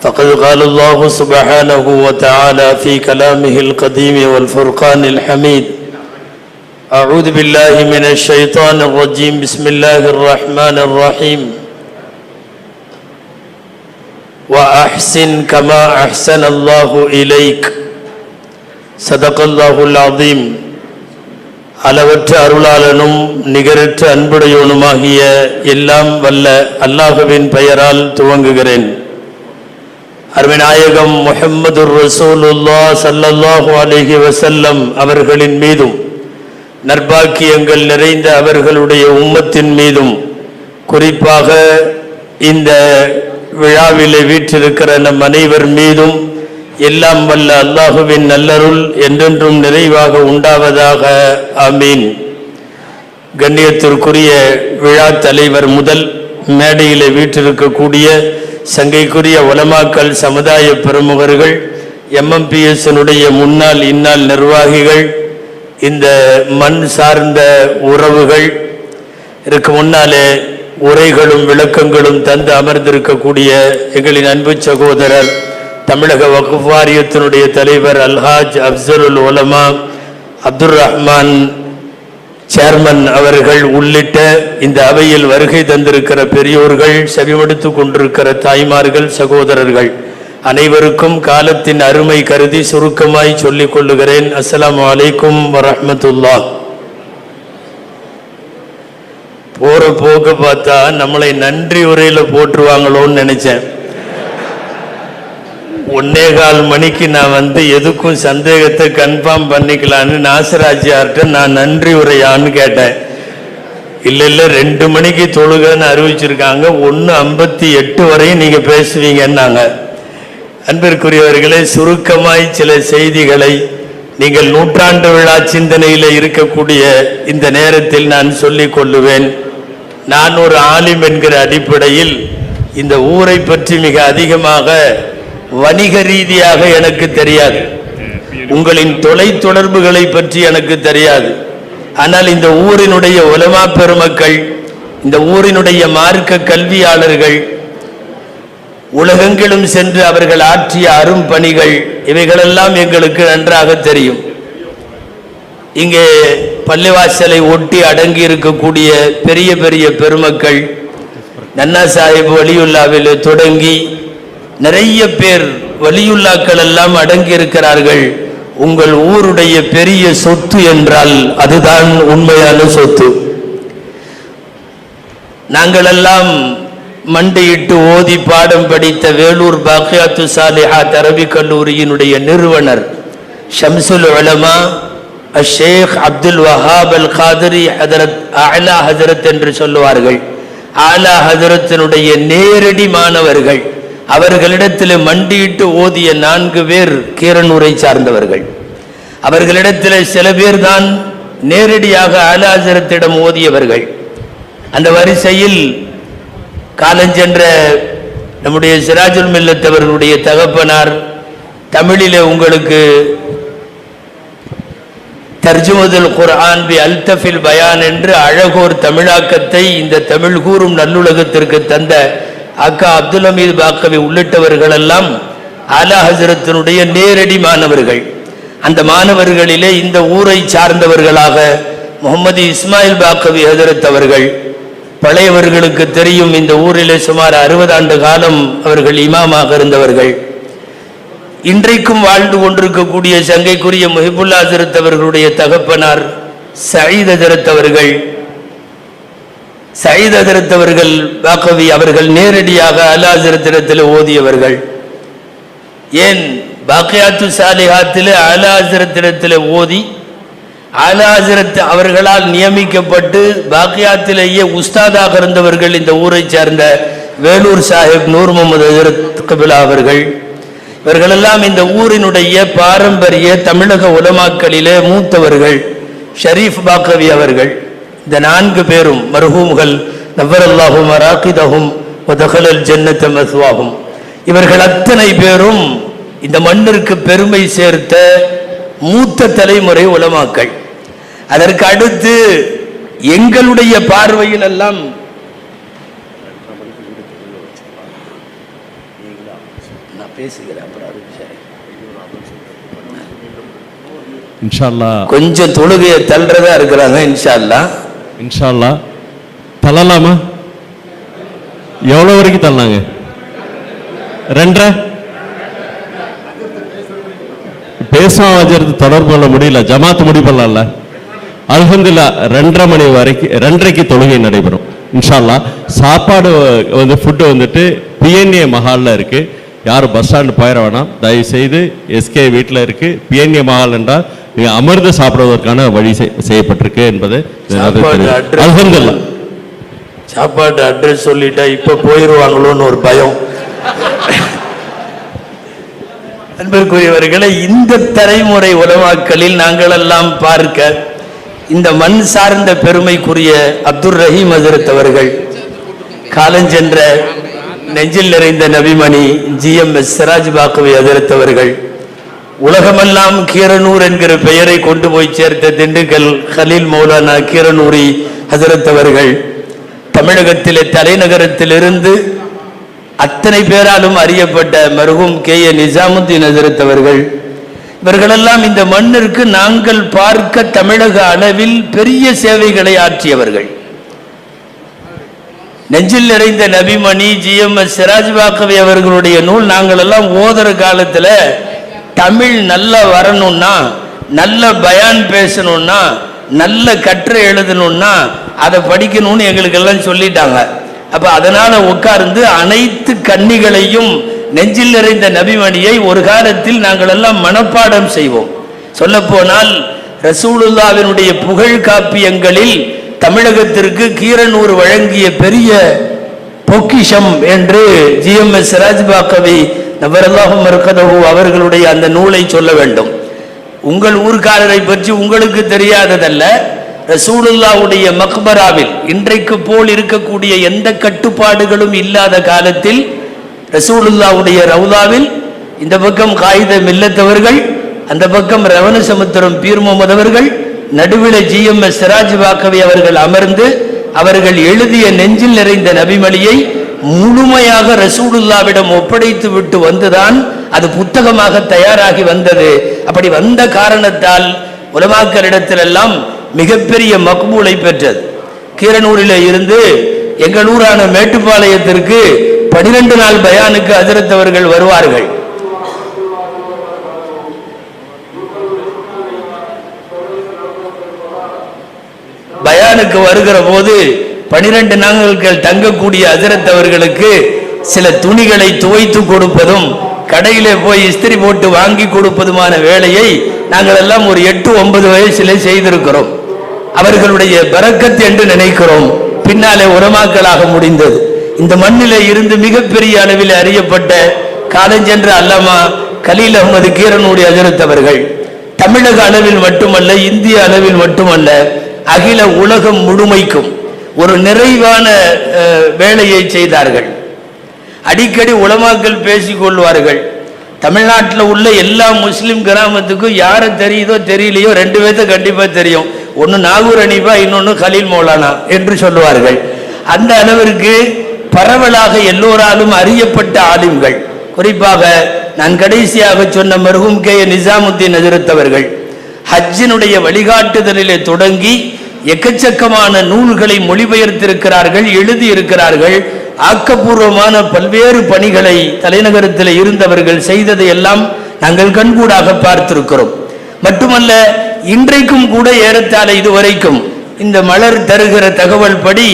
فقد قال الله سبحانه وتعالى في كلامه القديم والفرقان الحميد: أعوذ بالله من الشيطان الرجيم. بسم الله الرحمن الرحيم. وأحسن كما أحسن الله إليك. صدق الله العظيم. அளவற்ற அருளாளனும் நிகரற்ற அன்புடையவனுமாகிய எல்லாம் வல்ல அல்லாஹுவின் பெயரால் துவங்குகிறேன். அருமைநாயகம் முஹம்மது ரசூலுல்லாஹ் ஸல்லல்லாஹு அலைஹி வஸல்லம் அவர்களின் மீதும் நற்பாக்கியங்கள் நிறைந்த அவர்களுடைய உம்மத்தின் மீதும் குறிப்பாக இந்த விழாவிலே வீற்றிருக்கிற நம் அனைவர் மீதும் எல்லாம் வல்ல அல்லாஹுவின் நல்லருள் என்றென்றும் நிறைவாக உண்டாவதாக. ஆமீன். கண்ணியத்திற்குரிய விழா தலைவர் முதல் மேடையிலே வீற்றிருக்கக்கூடிய சங்கைக்குரிய உலமாக்கல் சமுதாய பிரமுகர்கள், MMPS-னுடைய முன்னாள் இந்நாள் நிர்வாகிகள், இந்த மண் சார்ந்த உறவுகள், இதற்கு முன்னாலே உரைகளும் விளக்கங்களும் தந்து அமர்ந்திருக்கக்கூடிய எங்களின் அன்பு சகோதரர் தமிழக வக்ஃப் வாரியத்தினுடைய தலைவர் அல்ஹாஜ் அப்சருல் உலமா அப்துல் ரஹ்மான் சேர்மன் அவர்கள் உள்ளிட்ட இந்த அவையில் வருகை தந்திருக்கிற பெரியோர்கள், செவிமடுத்து கொண்டிருக்கிற தாய்மார்கள், சகோதரர்கள் அனைவருக்கும் காலத்தின் அருமை கருதி சுருக்கமாய் சொல்லிக் கொள்ளுகிறேன். அஸ்ஸலாமு அலைக்கும் வரஹ்மத்துல்லாஹ். போற போக்க பார்த்தா நம்மளை நன்றி உரையில போட்டுருவாங்களோன்னு நினைச்சேன். 1:15 மணிக்கு நான் எதுக்கும் சந்தேகத்தை கன்ஃபார்ம் பண்ணிக்கலான்னு நாசராஜியார்கிட்ட நான் நன்றி உரையான்னு கேட்டேன். இல்லை 2 மணிக்கு தொழுகன்னு அறிவிச்சிருக்காங்க, 1:58 வரையும் நீங்க பேசுவீங்கன்னாங்க. அன்பிற்குரியவர்களே, சுருக்கமாய் சில செய்திகளை நீங்கள் நூற்றாண்டு விழா சிந்தனையில் இருக்கக்கூடிய இந்த நேரத்தில் நான் சொல்லிக் கொள்ளுவேன். நான் ஒரு ஆலிம் என்கிற அடிப்படையில் இந்த ஊரை பற்றி மிக அதிகமாக வணிக ரீதியாக எனக்கு தெரியாது, உங்களின் தொலை தொடர்புகளை பற்றி எனக்கு தெரியாது. ஆனால் இந்த ஊரினுடைய உலமா பெருமக்கள், இந்த ஊரினுடைய மார்க்க கல்வியாளர்கள், உலகெங்கிலும் சென்று அவர்கள் ஆற்றிய அரும் பணிகள், இவைகளெல்லாம் எங்களுக்கு நன்றாக தெரியும். இங்கே பள்ளிவாசலை ஒட்டி அடங்கி இருக்கக்கூடிய பெரிய பெரிய பெருமக்கள், நன்னா சாஹிப் வலியுல்லாவில் தொடங்கி நிறைய பேர் வலியுல்லாக்கள் எல்லாம் அடங்கி இருக்கிறார்கள். உங்கள் ஊருடைய பெரிய சொத்து என்றால் அதுதான் உண்மையான சொத்து. நாங்கள் எல்லாம் மண்டியிட்டு ஓதி பாடம் படித்த வேலூர் பாக்கியாத்து சாலிஹாத் அரபிக் கல்லூரியினுடைய நிறுவனர் ஷம்சுல் உலமா ஷேக் அப்துல் வஹாப் அல் காதிரி ஹதரத் ஆலா ஹதரத் என்று சொல்லுவார்கள். ஆலா ஹதரத்தினுடைய நேரடி மாணவர்கள், அவர்களிடத்தில் மண்டியிட்டு ஓதிய 4 பேர் கீரனூரை சார்ந்தவர்கள். அவர்களிடத்தில் சில பேர் தான் நேரடியாக ஆலா ஹதரத்திடம் ஓதியவர்கள். அந்த வரிசையில் காலஞ்சென்ற நம்முடைய சிராஜுல் மில்லத் அவர்களுடைய தகப்பனார் தமிழிலே உங்களுக்கு தர்ஜுமதுல் குர்ஆன் பி அல்தஃபில் பயான் என்று அழகோர் தமிழாக்கத்தை இந்த தமிழ் கூறும் நல்லுலகத்திற்கு தந்த அக்கா அப்துல் ஹமீத் பாக்கவி உள்ளிட்டவர்கள் எல்லாம் ஆலா ஹஜரத்தினுடைய நேரடி மாணவர்கள். அந்த மாணவர்களிலே இந்த ஊரை சார்ந்தவர்களாக முகமது இஸ்மாயில் பாக்கவி ஹஜரத் அவர்கள், பழையவர்களுக்கு தெரியும், இந்த ஊரிலே சுமார் 60 ஆண்டு காலம் அவர்கள் இமாமாக இருந்தவர்கள். இன்றைக்கும் வாழ்ந்து கொண்டிருக்கக்கூடிய சங்கைக்குரிய முஹிபுல்லா ஹஜரத் அவர்களுடைய தகப்பனார் சயீத் ஹஜரத் அவர்கள், சயீத் ஹஜரத் அவர்கள் பாக்கவி அவர்கள் நேரடியாக ஆலா ஹஜரத்திடத்தில் ஓதியவர்கள். ஏன் பாக்கியாத்து சாலிஹாத்தில் ஆலா ஹஜரத்திடத்தில் ஓதி ஆலா ஹஜரத் அவர்களால் நியமிக்கப்பட்டு பாக்கியாத்திலேயே உஸ்தாதாக இருந்தவர்கள் இந்த ஊரை சேர்ந்த வேலூர் சாஹிப் நூர் முகமது ஹஜரத் கபிலா அவர்கள். இவர்களெல்லாம் இந்த ஊரினுடைய பாரம்பரிய தமிழக உலமாக்களிலே மூத்தவர்கள். ஷரீஃப் பாக்கவி அவர்கள், இந்த 4 பேரும் மர்ஹூம்கள், நவ்வரல்லாஹு மராகிதஹும் வ தகலல் ஜன்னத மஸ்வாஹும். இவர்கள் அத்தனை பேரும் இந்த மண்ணிற்கு பெருமை சேர்த்த மூத்த தலைமுறை உலமாக்கள். அதற்கு அடுத்து எங்களுடைய பார்வையில் எல்லாம் நான் பேசுகிறேன். இன்ஷா அல்லாஹ் கொஞ்சம் தொழுகையை தள்ளுறதா இருக்கிறாங்க. இன்ஷா அல்லாஹ் இன்ஷா அல்லாஹ் தள்ளலாமா? எவ்வளோ வரைக்கும் தள்ளாங்க? 2:30 பேசுவோம். வச்சுறது தொடர்பு கொள்ள முடியல. ஜமாத்து முடிப்படலாம்ல. அல்ஹம்துலில்லாஹ் 2:30 மணி வரைக்கும் 2:30க்கு தொழுகை நடைபெறும் இன்ஷா அல்லாஹ். சாப்பாடு ஃபுட்டு வந்துட்டு பிஎன்ஏ மஹாலில் இருக்குது. யாரும் பஸ் ஸ்டாண்டு போயிட வேணாம். தயவு செய்து எஸ்கே வீட்டில் இருக்குது. பிஎன்ஏ மஹால் என்றால் நீங்கள் அமர்ந்து சாப்பிடுவதற்கான வழி செய்யப்பட்டிருக்கு என்பது அல்ஹம்துலில்லாஹ். சாப்பாட்டு அட்ரஸ் சொல்லிட்டா இப்ப போயிருவாங்களோன்னு ஒரு பயம். அன்பிற்குரியவர்களை, இந்த தலைமுறை உலமாக்களில் நாங்கள் எல்லாம் பார்க்க இந்த மண் சார்ந்த பெருமைக்குரிய அப்துல் ரஹீம் ஹஜ்ரத் அவர்கள், காலஞ்சென்ற நெஞ்சில் நிறைந்த நபிமணி ஜிஎம்எஸ் சிராஜ் பாக்கவி ஹஜ்ரத் அவர்கள், உலகமெல்லாம் கீரனூர் என்கிற பெயரை கொண்டு போய் சேர்த்த திண்டுக்கல் கலீல் மௌலானா கீரனூரி ஹஜ்ரத் அவர்கள், தமிழகத்திலே தலைநகரத்திலிருந்து அத்தனை பேராலும் அறியப்பட்ட மர்ஹூம் கே.ஏ. நிஜாமுத்தீன் ஹஜ்ரத் அவர்கள், இவர்களெல்லாம் இந்த மண்ணிற்கு நாங்கள் பார்க்க தமிழக அளவில் பெரிய சேவைகளை ஆற்றியவர்கள். நெஞ்சில் நிறைந்த நபிமணி ஜிஎம்எஸ் சிராஜ் பாக்கவி அவர்களுடைய நூல் நாங்கள் எல்லாம் ஓதுற காலத்துல தமிழ் நல்லா வரணும்னா, நல்ல பயான் பேசணும்னா, நல்ல கட்டுரை எழுதணும்னா அதை படிக்கணும்னு எங்களுக்கு எல்லாம் சொல்லிட்டாங்க. அப்ப அதனால உட்கார்ந்து அனைத்து கன்னிகளையும் நெஞ்சில் நிறைந்த நபிமணியை ஒரு காலத்தில் நாங்கள் எல்லாம் மனப்பாடம் செய்வோம். சொல்ல போனால் ரசூலுல்லாஹ்வினுடைய புகழ் காப்பியங்களில் தமிழகத்திற்கு கீரனூர் வழங்கிய பெரிய பொக்கிஷம் என்று ஜிஎம்எஸ் சிராஜ் பாக்கவி நபரல்லாஹு மர்கதஹு அவர்களுடைய அந்த நூலை சொல்ல வேண்டும். உங்கள் ஊர்க்காரரை பற்றி உங்களுக்கு தெரியாததல்ல. ரசூலுல்லாஹ்வுடைய மக்பராவில் இன்றைக்கு போல் இருக்கக்கூடிய எந்த கட்டுப்பாடுகளும் இல்லாத காலத்தில் ரசூலுல்லாஹ்வுடைய ரவுதாவில் இந்த பக்கம் காயித மில்லத்தவர்கள், அந்த பக்கம் ரவண சமுத்திரம் பீர் முகமது அவர்கள், நடுவில் ஜிஎம்எஸ் சிராஜ் பாக்கவி அவர்கள் அமர்ந்து அவர்கள் எழுதிய நெஞ்சில் நிறைந்த நபிமணியை முழுமையாக ரசூலுல்லாஹ்விடம் ஒப்படைத்து விட்டு வந்துதான் அது புத்தகமாக தயாராகி வந்தது. அப்படி வந்த காரணத்தால் உலமாக்களிடத்திலெல்லாம் மிகப்பெரிய மக்பூலை பெற்றது. கீரனூரில் இருந்து எங்கள் ஊரான மேட்டுப்பாளையத்திற்கு 12 நாள் பயானுக்கு ஹஜ்ரத் அவர்கள் வருவார்கள். பயானுக்கு வருகிற போது 12 நாட்கள் தங்கக்கூடிய ஹஜ்ரத் அவர்களுக்கு சில துணிகளை துவைத்து கொடுப்பதும் கடையிலே போய் இஸ்திரி போட்டு வாங்கி கொடுப்பதுமான வேலையை நாங்கள் எல்லாம் ஒரு 8-9 வயசிலே செய்திருக்கிறோம். அவர்களுடைய பரக்கத் என்று நினைக்கிறோம். பின்னாலே உலமாக்களாக முடிந்தது. இந்த மண்ணிலே இருந்து மிகப்பெரிய அளவில் அறியப்பட்ட காலஞ்சென்ற அல்லாமா கலீல் அஹ்மது கீரனூரி ஹஜ்ரத் அவர்கள் தமிழக அளவில் மட்டுமல்ல, இந்திய அளவில் மட்டுமல்ல, அகில உலகம் முழுமைக்கும் ஒரு நிறைவான வேலையை செய்தார்கள். அடிக்கடி உலமாக்கள் பேசிக் கொள்வார்கள். தமிழ்நாட்டில் உள்ள எல்லா முஸ்லிம் கிராமத்துக்கும் யாரை தெரியுதோ தெரியலையோ 2 பேர்த்த கண்டிப்பா தெரியும். ஒன்னு நாகூர் அனிபா, இன்னொன்னு கலீல் மௌலானா என்று சொல்லுவார்கள். அந்த அளவிற்கு பரவலாக எல்லோராலும் அறியப்பட்ட ஆலிம்கள். குறிப்பாக நான் கடைசியாக சொன்ன மர்ஹூம் கே.ஏ. நிஜாமுத்தீன் ஹஜ்ரத் அவர்கள் ஹஜ்ஜினுடைய வழிகாட்டுதலிலே தொடங்கி எக்கச்சக்கமான நூல்களை மொழிபெயர்த்திருக்கிறார்கள், எழுதியிருக்கிறார்கள். ஆக்கப்பூர்வமான பல்வேறு பணிகளை தலைநகரத்தில் இருந்தவர்கள் செய்ததை எல்லாம் நாங்கள் கண்கூடாக பார்த்திருக்கிறோம். மட்டுமல்ல, இன்றைக்கும் கூட ஏறத்தாழ இதுவரைக்கும் இந்த மலர் தருகிற தகவல் படி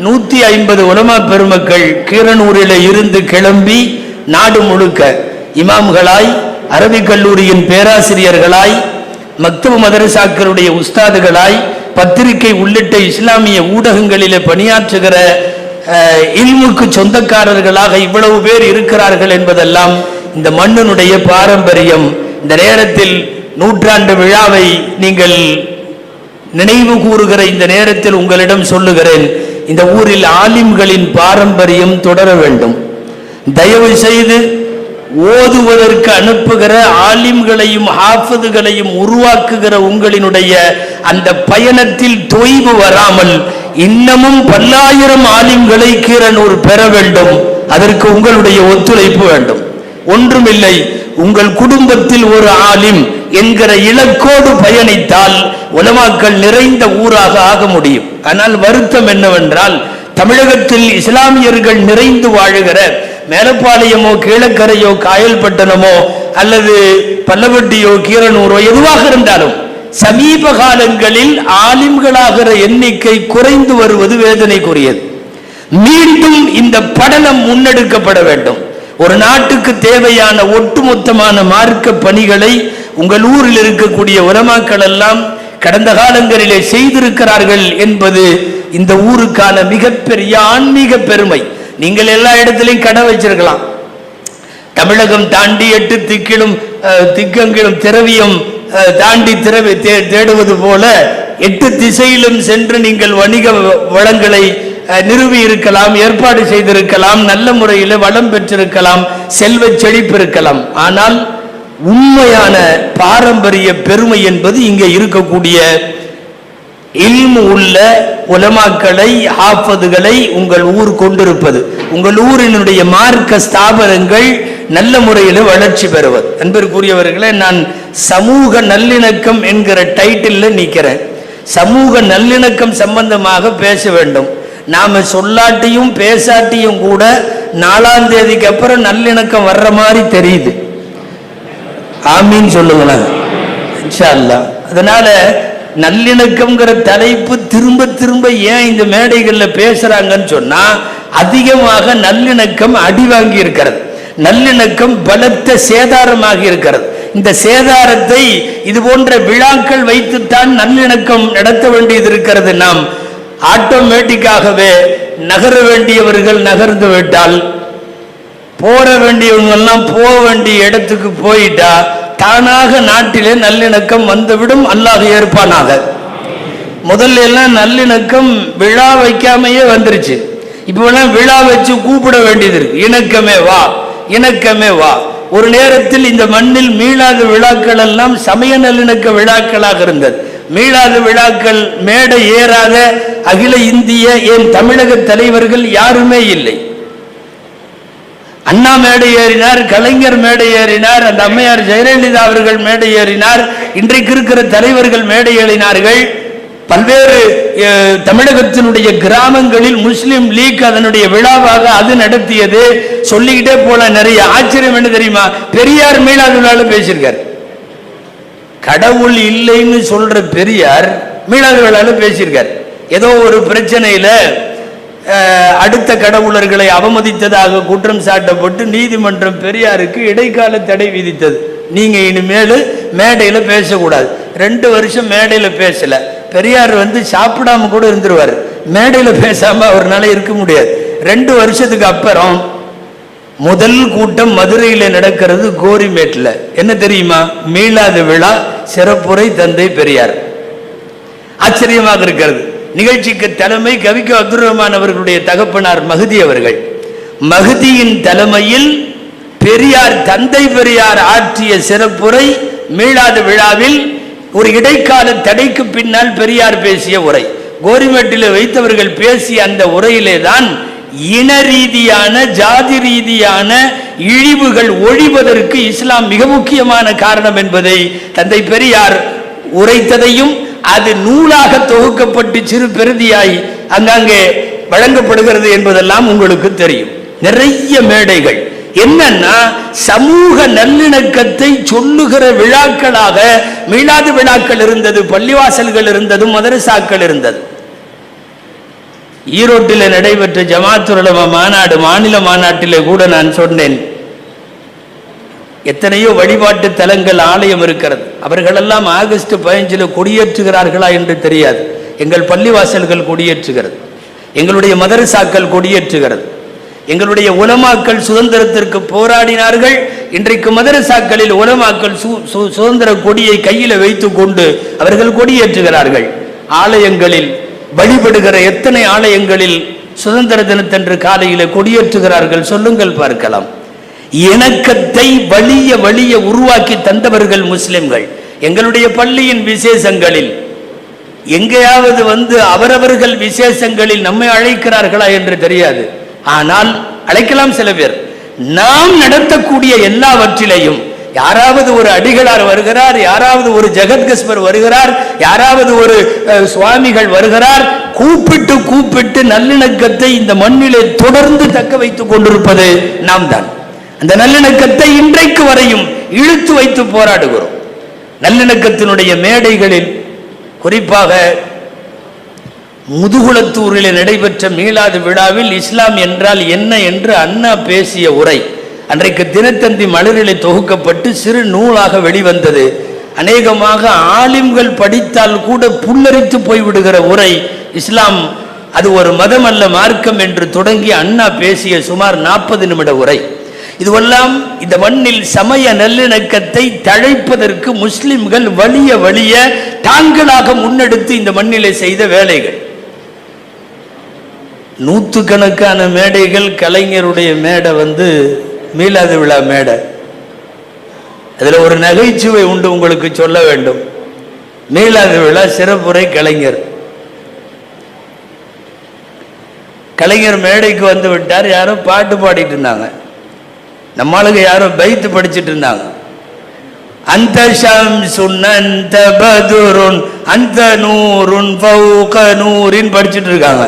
150 உலமா பெருமக்கள் கீரனூரில் இருந்து கிளம்பி நாடு முழுக்க இமாம்களாய், அரபிக் கல்லூரியின் பேராசிரியர்களாய், மக்தப் மதரசாக்களுடைய உஸ்தாதுகளாய், பத்திரிகை உள்ளிட்ட இஸ்லாமிய ஊடகங்களிலே பணியாற்றுகிற இல்முக்கு சொந்தக்காரர்களாக இவ்வளவு பேர் இருக்கிறார்கள் என்பதெல்லாம் இந்த மண்ணினுடைய பாரம்பரியம். இந்த நேரத்தில் 100ஆண்டு விழாவை நீங்கள் நினைவு கூறுகிற இந்த நேரத்தில் உங்களிடம் சொல்லுகிறேன், இந்த ஊரில் ஆலிம்களின் பாரம்பரியம் தொடர வேண்டும். தயவு செய்து ஓதுவதற்கு அனுப்புகிற ஆலிம்களையும் ஹாஃபிதுகளையும் உருவாக்குகிற உங்களினுடைய அந்த பயணத்தில் தொய்வு வராமல் இன்னமும் பல்லாயிரம் ஆலிம்களை கீரனூர் பெற வேண்டும். அதற்கு உங்களுடைய ஒத்துழைப்பு வேண்டும். ஒன்றுமில்லை, உங்கள் குடும்பத்தில் ஒரு ஆலிம் என்கிற இலக்கோடு பயணித்தால் உலமாக்கள் நிறைந்த ஊராக ஆக முடியும். ஆனால் வருத்தம் என்னவென்றால், தமிழகத்தில் இஸ்லாமியர்கள் நிறைந்து வாழுகிற மேலப்பாளையமோ கீழக்கரையோ காயல்பட்டணமோ அல்லது பல்லவட்டியோ கீரனூரோ எதுவாக இருந்தாலும் சமீப காலங்களில் ஆலிம்களாகிற எண்ணிக்கை குறைந்து வருவது வேதனைக்குரியது. மீண்டும் இந்த படலம் முன்னெடுக்கப்பட வேண்டும். ஒரு நாட்டுக்கு தேவையான ஒட்டுமொத்தமான மார்க்க பணிகளை உங்கள் ஊரில் இருக்கக்கூடிய உலமாக்கள் எல்லாம் கடந்த காலங்களிலே செய்திருக்கிறார்கள் என்பது இந்த ஊருக்கான மிகப்பெரிய ஆன்மீக பெருமை. நீங்கள் எல்லா இடத்திலையும் கடை வச்சிருக்கலாம். தமிழகம் தாண்டி 8 திக்கங்கிலும் திரவியம் தாண்டி தேடுவது போல 8 திசையிலும் சென்று நீங்கள் வணிக வளங்களை நிறுவி இருக்கலாம், ஏற்பாடு செய்திருக்கலாம், நல்ல முறையில் வளம் பெற்றிருக்கலாம், செல்வ செழிப்பு இருக்கலாம். ஆனால் உண்மையான பாரம்பரிய பெருமை என்பது இங்கே இருக்கக்கூடிய இல்மு உள்ள உலமாக்களை, ஹாஃபதுகளை உங்கள் ஊர் கொண்டிருப்பது, உங்கள் ஊரினுடைய மார்க்க ஸ்தாபனங்கள் நல்ல முறையில் வளர்ச்சி பெறுவது. அன்பிற்குரியவர்களே, நான் சமூக நல்லிணக்கம் என்கிற டைட்டில் நிற்கிறேன். சமூக நல்லிணக்கம் சம்பந்தமாக பேச வேண்டும். நாம சொல்லாட்டியும் பேசாட்டியும் கூட 4ஆம் தேதிக்கு அப்புறம் நல்லிணக்கம் வர்ற மாதிரி தெரியுது. ஆமீன் சொல்லுங்களேன் இன்ஷா அல்லாஹ். அதனால நல்லிணக்கம்ங்கிற தலைப்பு திரும்ப திரும்ப ஏன் இந்த மேடைகளில் பேசுறாங்கன்னு சொன்னா, அதிகமாக நல்லிணக்கம் அடி வாங்கி இருக்கிறது, நல்லிணக்கம் பலத்த சேதாரமாக இருக்கிறது. இந்த சேதாரத்தை இது போன்ற விழாக்கள் வைத்துத்தான் நல்லிணக்கம் நடத்த வேண்டியது இருக்கிறது. நாம் ஆட்டோமேட்டிக்காகவே நகர வேண்டியவர்கள் நகர்ந்து விட்டால், போற வேண்டியவங்க எல்லாம் போக வேண்டிய இடத்துக்கு போயிட்டா தானாக நாட்டிலே நல்லிணக்கம் வந்துவிடும். அல்லாஹ் ஏற்பானாக. முதல்ல எல்லாம் நல்லிணக்கம் விழா வைக்காமையே வந்துருச்சு. இப்பெல்லாம் விழா வச்சு கூப்பிட வேண்டியது இருக்கு. இணக்கமே வா, இணக்கமே வா. ஒரு நேரத்தில் இந்த மண்ணில் மீளாத விழாக்கள் எல்லாம் சமய நல்லிணக்க விழாக்களாக இருந்தது. மீளாத விழாக்கள் மேடை ஏறாத அகில இந்திய ஏன் தமிழக தலைவர்கள் யாருமே இல்லை. அண்ணா மேடை ஏறினார், கலைஞர் மேடை ஏறினார், அந்த அம்மையார் ஜெயலலிதா அவர்கள் மேடை ஏறினார், இன்றைக்கு இருக்கிற தலைவர்கள் மேடை ஏறினார்கள். பல்வேறு தமிழகத்தினுடைய கிராமங்களில் முஸ்லிம் லீக் அதனுடைய விழாவாக அது நடத்தியது. சொல்லிக்கிட்டே போல. நிறைய ஆச்சரியம் என்ன தெரியுமா, பெரியார் மீளாத விழாவில் பேசியிருக்கார். கடவுள் இல்லைன்னு சொல்ற பெரியார் மீளாத விழாவில் பேசியிருக்கார். ஏதோ ஒரு பிரச்சனையில அடுத்த கடவுளர்களை அவமதித்ததாக குற்றம் சாட்டப்பட்டு நீதிமன்றம் பெரியாருக்கு இடைக்கால தடை விதித்தது. நீங்க இனிமேல் மேடையில பேசக்கூடாது. 2 வருஷம் மேடையில பேசல. பெரியார் சாப்பிடாம கூட இருந்துருவார். மேடையில பேசாம அவர்னால இருக்க முடியாது. 2 வருஷத்துக்கு அப்புறம் முதல் கூட்டம் மதுரையில நடக்கிறது, கோரிமேட்ல. என்ன தெரியுமா, மீளாத விழா, சிறப்புரை தந்தை பெரியார். ஆச்சரியமாக இருக்கிறது. நிகழ்ச்சிக்கு தலைமை கவிக்கு அப்துல் ரஹ்மான் அவர்களுடைய தகப்பனார் மஹதி அவர்கள். மஹதியின் தலைமையில் பெரியார், தந்தை பெரியார் ஆற்றிய சிறப்புரை மீளாத விழாவில் ஒரு இடைக்கால தடைக்கு பின்னால் பெரியார் பேசிய உரை. கோரிமேட்டில் வைத்தவர்கள் பேசிய அந்த உரையிலே தான் இன ரீதியான, ஜாதி ரீதியான இழிவுகள் ஒழிவதற்கு இஸ்லாம் மிக முக்கியமான காரணம் என்பதை தந்தை பெரியார் உரைத்ததையும், அது நூலாக தொகுக்கப்பட்டு சிறு பெருதியாய் அங்கங்கே வழங்கப்படுகிறது என்பதெல்லாம் உங்களுக்கு தெரியும். நிறைய மேடைகள் என்னன்னா சமூக நல்லிணக்கத்தை சொல்லுகிற விழாக்களாக மீளாத விழாக்கள் இருந்தது, பள்ளிவாசல்கள் இருந்தது, மதரசாக்கள் இருந்தது. ஈரோட்டில் நடைபெற்ற ஜமாத்துல் உலமா மாநாடு, மாநில மாநாட்டிலே கூட நான் சொன்னேன், எத்தனையோ வழிபாட்டு தலங்கள், ஆலயம் இருக்கிறது. அவர்களெல்லாம் ஆகஸ்ட் 15 கொடியேற்றுகிறார்களா என்று தெரியாது. எங்கள் பள்ளிவாசல்கள் கொடியேற்றுகிறது, எங்களுடைய மதரசாக்கள் கொடியேற்றுகிறது. எங்களுடைய உலமாக்கள் சுதந்திரத்திற்கு போராடினார்கள். இன்றைக்கு மதரசாக்களில் உலமாக்கள் சுதந்திர கொடியை கையில் வைத்துக் கொண்டு அவர்கள் கொடியேற்றுகிறார்கள். ஆலயங்களில் வழிபடுகிற எத்தனை ஆலயங்களில் சுதந்திர தினத்தன்று காலையில் கொடியேற்றுகிறார்கள் சொல்லுங்கள் பார்க்கலாம். இணக்கத்தை வலிய வலிய உருவாக்கி தந்தவர்கள் முஸ்லிம்கள். எங்களுடைய பள்ளியின் விசேஷங்களில் எங்கேயாவது அவரவர்கள் விசேஷங்களில் நம்மை அழைக்கிறார்களா என்று தெரியாது. ஆனால் அழைக்கலாம் சில பேர். நாம் நடத்தக்கூடிய எல்லாவற்றிலையும் யாராவது ஒரு அடிகளார் வருகிறார், யாராவது ஒரு ஜெகத்கஸ்பர் வருகிறார், யாராவது ஒரு சுவாமிகள் வருகிறார், கூப்பிட்டு நல்லிணக்கத்தை இந்த மண்ணிலே தொடர்ந்து தக்க வைத்துக் கொண்டிருப்பது நாம் தான். அந்த நல்லிணக்கத்தை இன்றைக்கு வரையும் இழுத்து வைத்து போராடுகிறோம். நல்லிணக்கத்தினுடைய மேடைகளில் குறிப்பாக முதுகுளத்தூரில் நடைபெற்ற மீலாது விழாவில் இஸ்லாம் என்றால் என்ன என்று அண்ணா பேசிய உரை அன்றைக்கு தினத்தந்தி மலரிலே தொகுக்கப்பட்டு சிறு நூலாக வெளிவந்தது. அநேகமாக ஆலிம்கள் படித்தால் கூட புல்லரித்து போய்விடுகிற உரை. இஸ்லாம் அது ஒரு மதம் அல்ல, மார்க்கம் என்று தொடங்கி அண்ணா பேசிய சுமார் 40 நிமிட உரை. இதுவெல்லாம் இந்த மண்ணில் சமய நல்லிணக்கத்தை தழைப்பதற்கு முஸ்லிம்கள் வலிய தாங்களாக முன்னெடுத்து இந்த மண்ணிலே செய்த வேலைகள். நூற்றுக்கணக்கான மேடைகள். கலைஞருடைய மேடை மீலாது விழா மேடை. அதில் ஒரு நகைச்சுவை உண்டு, உங்களுக்கு சொல்ல வேண்டும். மீலாது விழா சிறப்புரை கலைஞர். கலைஞர் மேடைக்கு வந்து விட்டார். யாரோ பாட்டு பாடிட்டு இருந்தாங்க. நம்மளுக்கு யாரோ பைத்து படிச்சுட்டு இருந்தாங்க. அந்த ஷம்சுன் அந்த பதுருன் அந்த நூருன் ஃபௌக நூரின் படிச்சுட்டு இருக்காங்க.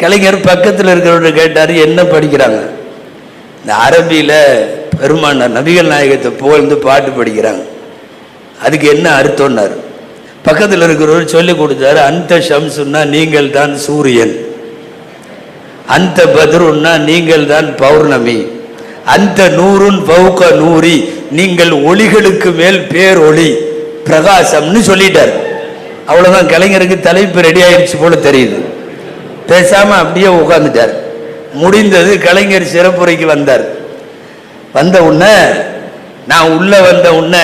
கலைஞர் பக்கத்தில் இருக்கிறவங்க கேட்டார், என்ன படிக்கிறாங்க? இந்த அரபியில் பெருமானார் நபிகள் நாயகத்தை புகழ்ந்து பாட்டு படிக்கிறாங்க, அதுக்கு என்ன அர்த்தம்னார். பக்கத்தில் இருக்கிறவர் சொல்லி கொடுத்தாரு, அந்த ஷம்சுன்னா நீங்கள் தான் சூரியன், அந்த பத்ருன்னா நீங்கள் தான் பௌர்ணமி, அந்த நூறுன் ஃபௌக நூரி நீங்கள் ஒளிகளுக்கு மேல் பேரொளி பிரகாசம்னு சொல்லிட்டார். அவ்வளோதான். கலைஞருக்கு தலைப்பு ரெடி ஆயிடுச்சு போல தெரியுது. பேசாம அப்படியே உட்கார்ந்துட்டார். முடிந்தது. கலைஞர் சிறப்புரைக்கு வந்தார். வந்த உடனே நான் உள்ள வந்த உடனே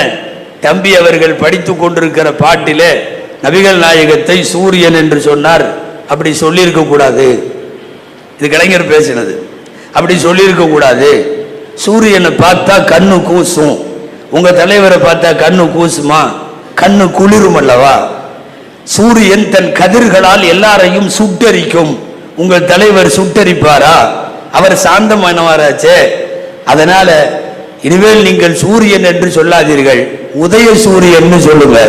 தம்பி அவர்கள் படித்து கொண்டிருக்கிற பாட்டிலே நபிகள் நாயகத்தை சூரியன் என்று சொன்னார். அப்படி சொல்லியிருக்க கூடாது. இது கலைஞர் பேசினது. அப்படி சொல்லியிருக்க கூடாது. சூரியனை பார்த்தா கண்ணு கூசும், உங்க தலைவரை பார்த்தா கண்ணு கூசுமா? கண்ணு குளிரும் அல்லவா? சூரியன் தன் கதிர்களால் எல்லாரையும் சுட்டரிக்கும், உங்கள் தலைவர் சுட்டரிப்பாரா? அவர் சாந்தமானவராச்சே. அதனால இனிமேல் நீங்கள் சூரியன் என்று சொல்லாதீர்கள், உதய சூரியன் சொல்லுங்க.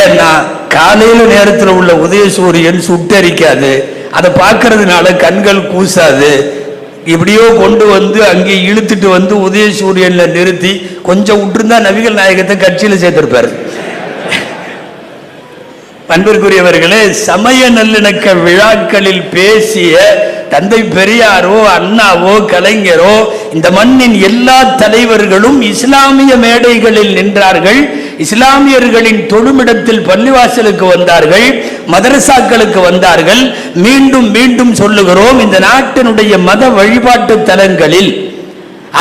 ஏன்னா காலையில நேரத்தில் உள்ள உதய சூரியன் சுட்டரிக்காது, அதை பார்க்கறதுனால கண்கள் கூசாது. இப்படியோ கொண்டு அங்கே இழுத்துட்டு உதய சூரியன்ல நிறுத்தி கொஞ்சம் விட்டுருந்தா நபிகள் நாயகத்தை கட்சியில சேர்த்திருப்பாரு. அன்பிற்குரியவர்களே, சமய நல்லிணக்க விழாக்களில் பேசிய தந்தை பெரியாரோ அண்ணாவோ கலைஞரோ இந்த மண்ணின் எல்லா தலைவர்களும் இஸ்லாமிய மேடைகளில் நின்றார்கள். இஸ்லாமியர்களின் தொழுமிடத்தில் பள்ளிவாசலுக்கு வந்தார்கள், மதரசாக்களுக்கு வந்தார்கள். மீண்டும் மீண்டும் சொல்லுகிறோம், இந்த நாட்டினுடைய மத வழிபாட்டு தலங்களில்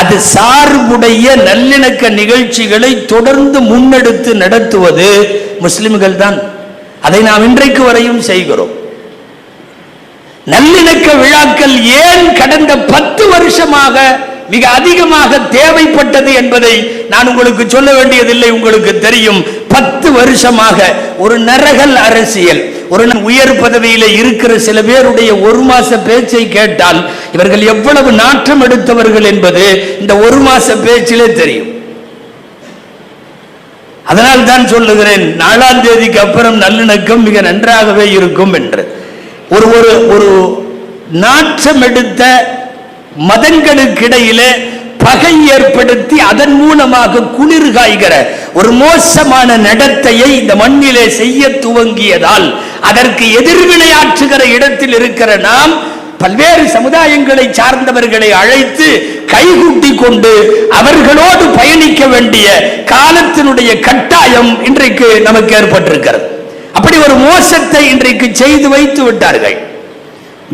அது சார்புடைய நல்லிணக்க நிகழ்ச்சிகளை தொடர்ந்து முன்னெடுத்து நடத்துவது முஸ்லிம்கள் தான். அதை நாம் இன்றைக்கு வரையும் செய்கிறோம். நல்லிணக்க விழாக்கள் ஏன் கடந்த 10 வருஷமாக மிக அதிகமாக தேவைப்பட்டது என்பதை நான் உங்களுக்கு சொல்ல வேண்டியதில்லை, உங்களுக்கு தெரியும். 10 வருஷமாக ஒரு நரகல் அரசியல், ஒரு உயர் பதவியில இருக்கிற சில பேருடைய 1 மாச பேச்சை கேட்டால் இவர்கள் எவ்வளவு நாற்றம் எடுத்தவர்கள் என்பது இந்த 1 மாச பேச்சிலே தெரியும். அதனால் தான் சொல்லுகிறேன், 4ஆம் தேதிக்கு அப்புறம் நல்லிணக்கம் மிக நன்றாகவே இருக்கும் என்று. ஒரு நாற்றம் எடுத்த மதங்களுக்கிடையிலே பகை ஏற்படுத்தி அதன் மூலமாக குளிர் காய்கிற ஒரு மோசமான நடத்தையை இந்த மண்ணிலே செய்ய துவங்கியதால் அதற்கு எதிர்வினையாற்றுகிற இடத்தில் இருக்கிற நாம் பல்வேறு சமுதாயங்களை சார்ந்தவர்களை அழைத்து கைகூட்டி கொண்டு அவர்களோடு பயணிக்க வேண்டிய காலத்தினுடைய கட்டாயம் இன்றைக்கு நமக்கு ஏற்பட்டிருக்கிறது. அப்படி ஒரு மோசத்தை இன்றைக்கு செய்து வைத்து விட்டார்கள்.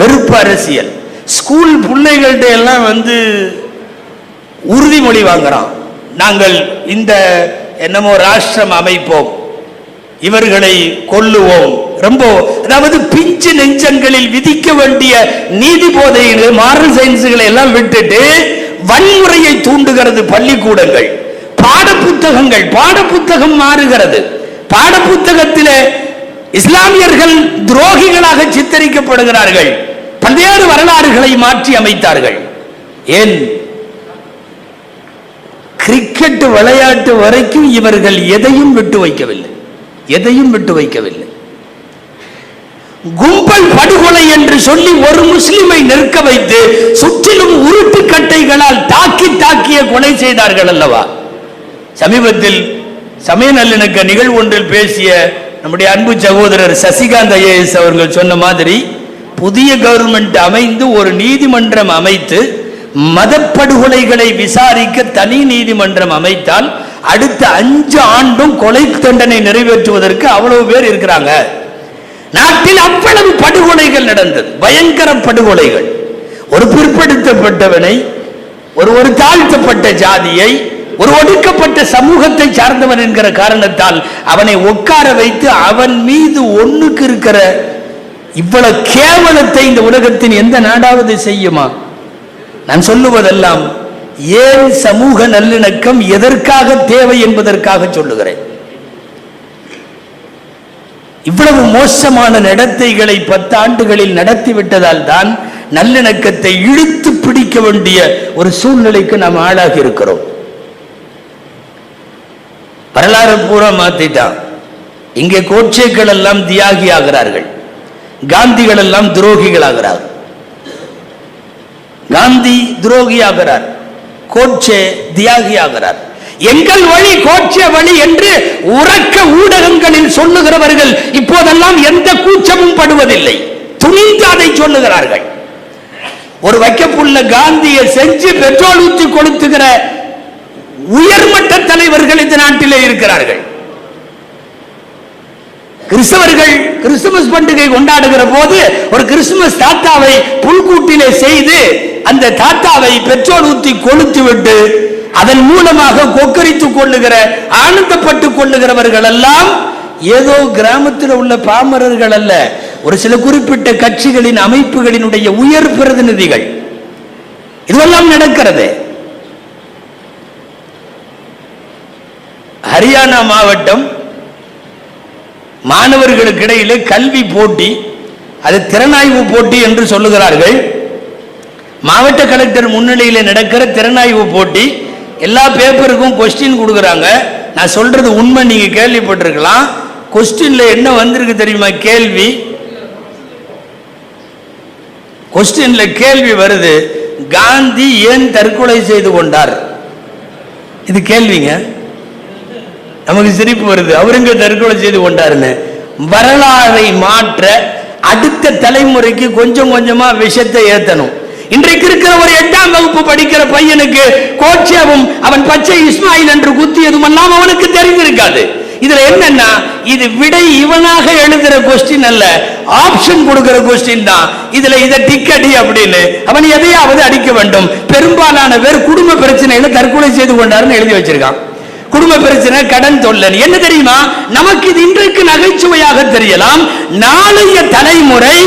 வெறுப்பு அரசியல். ஸ்கூல் பிள்ளைகள்கிட்ட எல்லாம் உறுதிமொழி வாங்குறான், நாங்கள் இந்த என்னமோ ராஷ்டிரம் அமைப்போம், இவர்களை கொல்லுவோம். ரொம்ப அதாவது பிஞ்சு நெஞ்சங்களில் விதிக்க வேண்டிய நீதி போதைகள், மாரல் சயின்ஸுகளை எல்லாம் விட்டுட்டு வன்முறையை தூண்டுகிறது பள்ளிக்கூடங்கள். பாடப்புத்தகம் மாறுகிறது. பாடப்புத்தகத்திலே இஸ்லாமியர்கள் துரோகிகளாக சித்தரிக்கப்படுகிறார்கள். பல்வேறு வரலாறுகளை மாற்றி அமைத்தார்கள். ஏன்? கிரிக்கெட் விளையாட்டு வரைக்கும் இவர்கள் எதையும் விட்டு வைக்கவில்லை, எதையும் விட்டு வைக்கவில்லை. கும்பல் படுகொலை என்று சொல்லி ஒரு முஸ்லிமை நிற்க வைத்து சுற்றிலும் உருட்டு கட்டைகளால் தாக்கிய கொலை செய்தார்கள் அல்லவா? சமீபத்தில் சமய நல்லிணக்க நிகழ்வு ஒன்றில் பேசிய நம்முடைய அன்பு சகோதரர் சசிகாந்த் IAS அவர்கள் சொன்ன மாதிரி, புதிய கவர்மெண்ட் அமைந்து ஒரு நீதிமன்றம் அமைத்து மதப்படுகொலைகளை விசாரிக்க தனி நீதிமன்றம் அமைத்தால் அடுத்த 5 ஆண்டும் கொலை தண்டனை நிறைவேற்றுவதற்கு அவ்வளவு பேர் இருக்கிறாங்க. நாட்டில் அவ்வளவு படுகொலைகள் நடந்தது, பயங்கர படுகொலைகள். ஒரு பிற்படுத்தப்பட்டவனை, ஒரு தாழ்த்தப்பட்ட ஜாதியை, ஒரு ஒடுக்கப்பட்ட சமூகத்தை சார்ந்தவன் என்கிற காரணத்தால் அவனை உட்கார வைத்து அவன் மீது ஒண்ணுக்கு இருக்கிற இவ்வளவு கேவலத்தை இந்த உலகத்தின் எந்த நாடாவது செய்யுமா? நான் சொல்லுவதெல்லாம் ஏன் சமூக நல்லிணக்கம் எதற்காக தேவை என்பதற்காக சொல்லுகிறேன். இவ்வளவு மோசமான நடத்தைகளை 10 ஆண்டுகளில் நடத்திவிட்டதால் தான் நல்லிணக்கத்தை இழுத்து பிடிக்க வேண்டிய ஒரு சூழ்நிலைக்கு நாம் ஆளாகி இருக்கிறோம். வரலாறு பூரா மாத்திட்டான். இங்கே கோட்சேக்கள் எல்லாம் தியாகி ஆகிறார்கள், காந்திகள் எல்லாம் துரோகிகள் ஆகிறார்கள். காந்தி துரோகி ஆகிறார், கோட்சே தியாகி ஆகிறார். எங்கள் வழி கோட்சே வழி என்று உறக்க ஊடகங்களில் சொல்லுகிறவர்கள் இப்போதெல்லாம் எந்த கூச்சமும் படுவதில்லை, துணிந்து அதை சொல்லுகிறார்கள். ஒரு வைக்கப்புள்ள காந்தியை செஞ்சு பெட்ரோல் ஊற்றி கொளுத்துகிற உயர்மட்ட தலைவர்கள் இந்த நாட்டிலே இருக்கிறார்கள். கிறிஸ்தவர்கள் கிறிஸ்துமஸ் பண்டிகை கொண்டாடுகிற போது ஒரு கிறிஸ்துமஸ் தாத்தாவை புல்கூட்டிலே செய்து அந்த தாத்தாவை பெட்ரோல் ஊற்றி கொளுத்து விட்டு அதன் மூலமாக கொக்கரித்துக் கொள்ளுகிற, ஆனந்தப்பட்டுக் கொள்ளுகிறவர்கள் எல்லாம் ஏதோ கிராமத்தில் உள்ள பாமரர்கள் அல்ல, ஒரு சில குறிப்பிட்ட கட்சிகளின் அமைப்புகளினுடைய உயர் பிரதிநிதிகள். இதுவெல்லாம் நடக்கிறது. ஹரியானா மாவட்டம் மாணவர்களுக்கு இடையிலே கல்வி போட்டி, அது திறனாய்வு போட்டி என்று சொல்லுகிறார்கள். மாவட்ட கலெக்டர் முன்னிலையில் நடக்கிற திறனாய்வு போட்டி, எல்லா பேப்பருக்கும் கொஸ்டின் கொடுக்குறாங்க. நான் சொல்றது உண்மை, நீங்க கேள்விப்பட்டிருக்கலாம். கொஸ்டின்ல என்ன வந்திருக்கு தெரியுமா? கேள்வி, கொஸ்டின்ல கேள்வி வருது, காந்தி ஏன் தற்கொலை செய்து கொண்டார்? இது கேள்விங்க. நமக்கு சிரிப்பு வருது, அவருங்க தற்கொலை செய்து கொண்டாருன்னு. வரலாறை மாற்ற அடுத்த தலைமுறைக்கு கொஞ்சம் கொஞ்சமா விஷத்தை ஏத்தணும். இன்றைக்கு இருக்கிற ஒரு 8ஆம் வகுப்பு படிக்கிற பையனுக்கு கோட்சேவும் அவன் பச்சை இஸ்மாயில் என்று குத்தியதும் எல்லாம் அவனுக்கு தெரிந்திருக்காது. இதுல என்னன்னா, இது விடை இவனாக எழுதுற கொஸ்டின் அல்ல, ஆப்ஷன் கொடுக்கிற கொஸ்டின் தான். இதுல இதை டிக் அடி அப்படின்னு அவன் எதையாவது அடிக்க வேண்டும். பெரும்பாலான பேர் குடும்ப பிரச்சனையில தற்கொலை செய்து கொண்டாருன்னு எழுதி வச்சிருக்கான். குடும்ப பிரச்சனை, கடன் தொல்லை. என்ன தெரியுமா, நமக்கு இது இன்றைக்கு நகைச்சுவையாக தெரியலாம். நாளைய தலைமுறை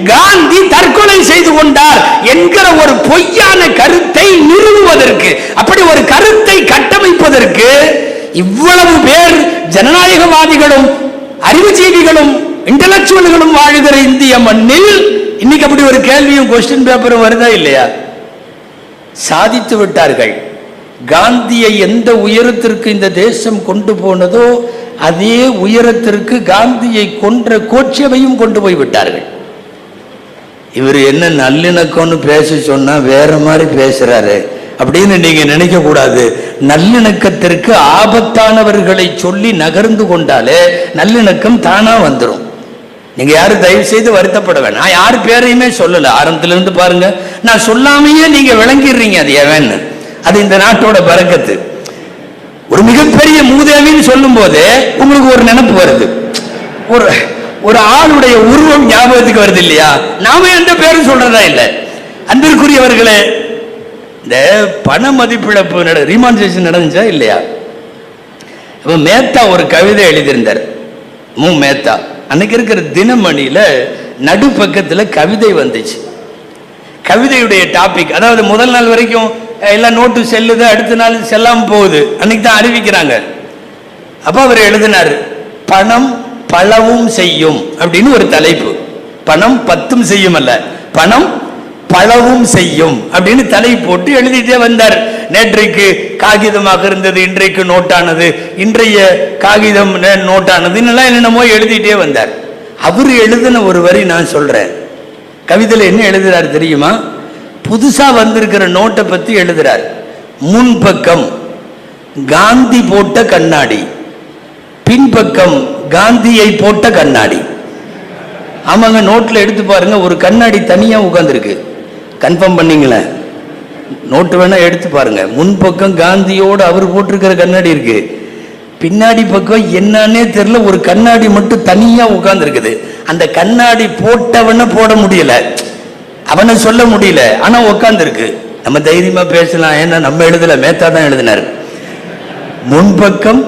காந்தி தற்கொலை செய்து கொண்டார் என்கிற ஒரு பொய்யான கருத்தை நிறுவுவதற்கு, அப்படி ஒரு கருத்தை கட்டமைப்பதற்கு இவ்வளவு பேர் ஜனநாயகவாதிகளும் அறிவுஜீவிகளும் இன்டலெக்சுவல்களும் வாழுகிற இந்திய மண்ணில் இன்னைக்கு அப்படி ஒரு கேள்வியும் கொஸ்டின் பேப்பரும் வருதா இல்லையா? சாதித்து விட்டார்கள். காந்தியை எந்த உயரத்திற்கு இந்த தேசம் கொண்டு போனதோ அதே உயரத்திற்கு காந்தியை கொன்ற கோட்சேவையும் கொண்டு போய் விட்டார்கள். இவர் என்ன நல்லிணக்கம்னு பேச சொன்னா வேற மாதிரி பேசுறாரு அப்படின்னு நீங்க நினைக்க கூடாது. நல்லிணக்கத்திற்கு ஆபத்தானவர்களை சொல்லி நகர்ந்து கொண்டாலே நல்லிணக்கம் தானா வந்துடும். நீங்க யாரும் தயவு செய்து வருத்தப்பட வேணாம். நான் யார் பேரையுமே சொல்லல, ஆரம்பத்திலிருந்து பாருங்க. நான் சொல்லாமையே நீங்க விளங்கிடுறீங்க அது எவன்னு. அது இந்த நாட்டோட பரக்கத்து. ஒரு மிகப்பெரிய மூதேவின்னு சொல்லும் போது உங்களுக்கு ஒரு நினைப்பு வருது, ஒரு ஆளுடைய உருவம் ஞாபகத்துக்கு வருது இல்லையா? நாம எந்த பேரும் சொல்றதா இல்லை. அன்பிற்குரியவர்களே, இந்த பண மதிப்பிழப்பு ரீமான்சேஷன் நடந்துச்சா இல்லையா? இப்ப மேத்தா ஒரு கவிதை எழுதியிருந்தார், மேத்தா. அன்னைக்கு இருக்கிற தினமணியில நடுப்பக்கத்துல கவிதை வந்துச்சு. கவிதையுடைய டாபிக், அதாவது முதல் நாள் வரைக்கும் எல்லாம் நோட்டு செல்லுது, அடுத்த நாள் செல்லாம போகுது, அன்னைக்கு தான் அறிவிக்கிறாங்க. அப்ப அவர் எழுதினார், பணம் பலவும் செய்யும் அப்படின்னு ஒரு தலைப்பு. பணம் 10 செய்யும் அல்ல, பணம் பலவும் செய்யும் அப்படின்னு தலை போட்டு எழுதிட்டே வந்தார். நேற்றைக்கு காகிதமாக இருந்தது, இன்றைக்கு நோட்டானது, இன்றைய காகிதம் நோட்டானது, என்னென்னமோ எழுதிட்டே வந்தார். அவரு எழுதின ஒரு வரி நான் சொல்றேன். கவிதையில் என்ன எழுதுறாரு தெரியுமா? புதுசா வந்திருக்கிற நோட்டை பத்தி எழுதுறார். முன்பக்கம் காந்தி போட்ட கண்ணாடி, பின்பக்கம் காந்தியை போட்ட கண்ணாடி. ஆமாங்க, நோட்ல எடுத்து பாருங்க, ஒரு கண்ணாடி தனியா உட்கார்ந்துருக்கு. கன்ஃபார்ம் பண்ணீங்களே? நோட்டு வேணா எடுத்து பாருங்க. முன்பக்கம் காந்தியோடு அவர் போட்டிருக்கிற கண்ணாடி இருக்கு, பின்னாடி பக்கம் என்னன்னே தெரியல ஒரு கண்ணாடி மட்டும் தனியா உட்கார்ந்து இருக்குது. அந்த கண்ணாடி போட்டவன போட முடியல, அவனை சொல்ல முடியல, ஆனா உட்கார்ந்து இருக்கு. நம்ம தைரியமா பேசலாம், ஏன்னா நம்ம எழுதல, மேத்தா தான் எழுதினார். முன்பக்கம்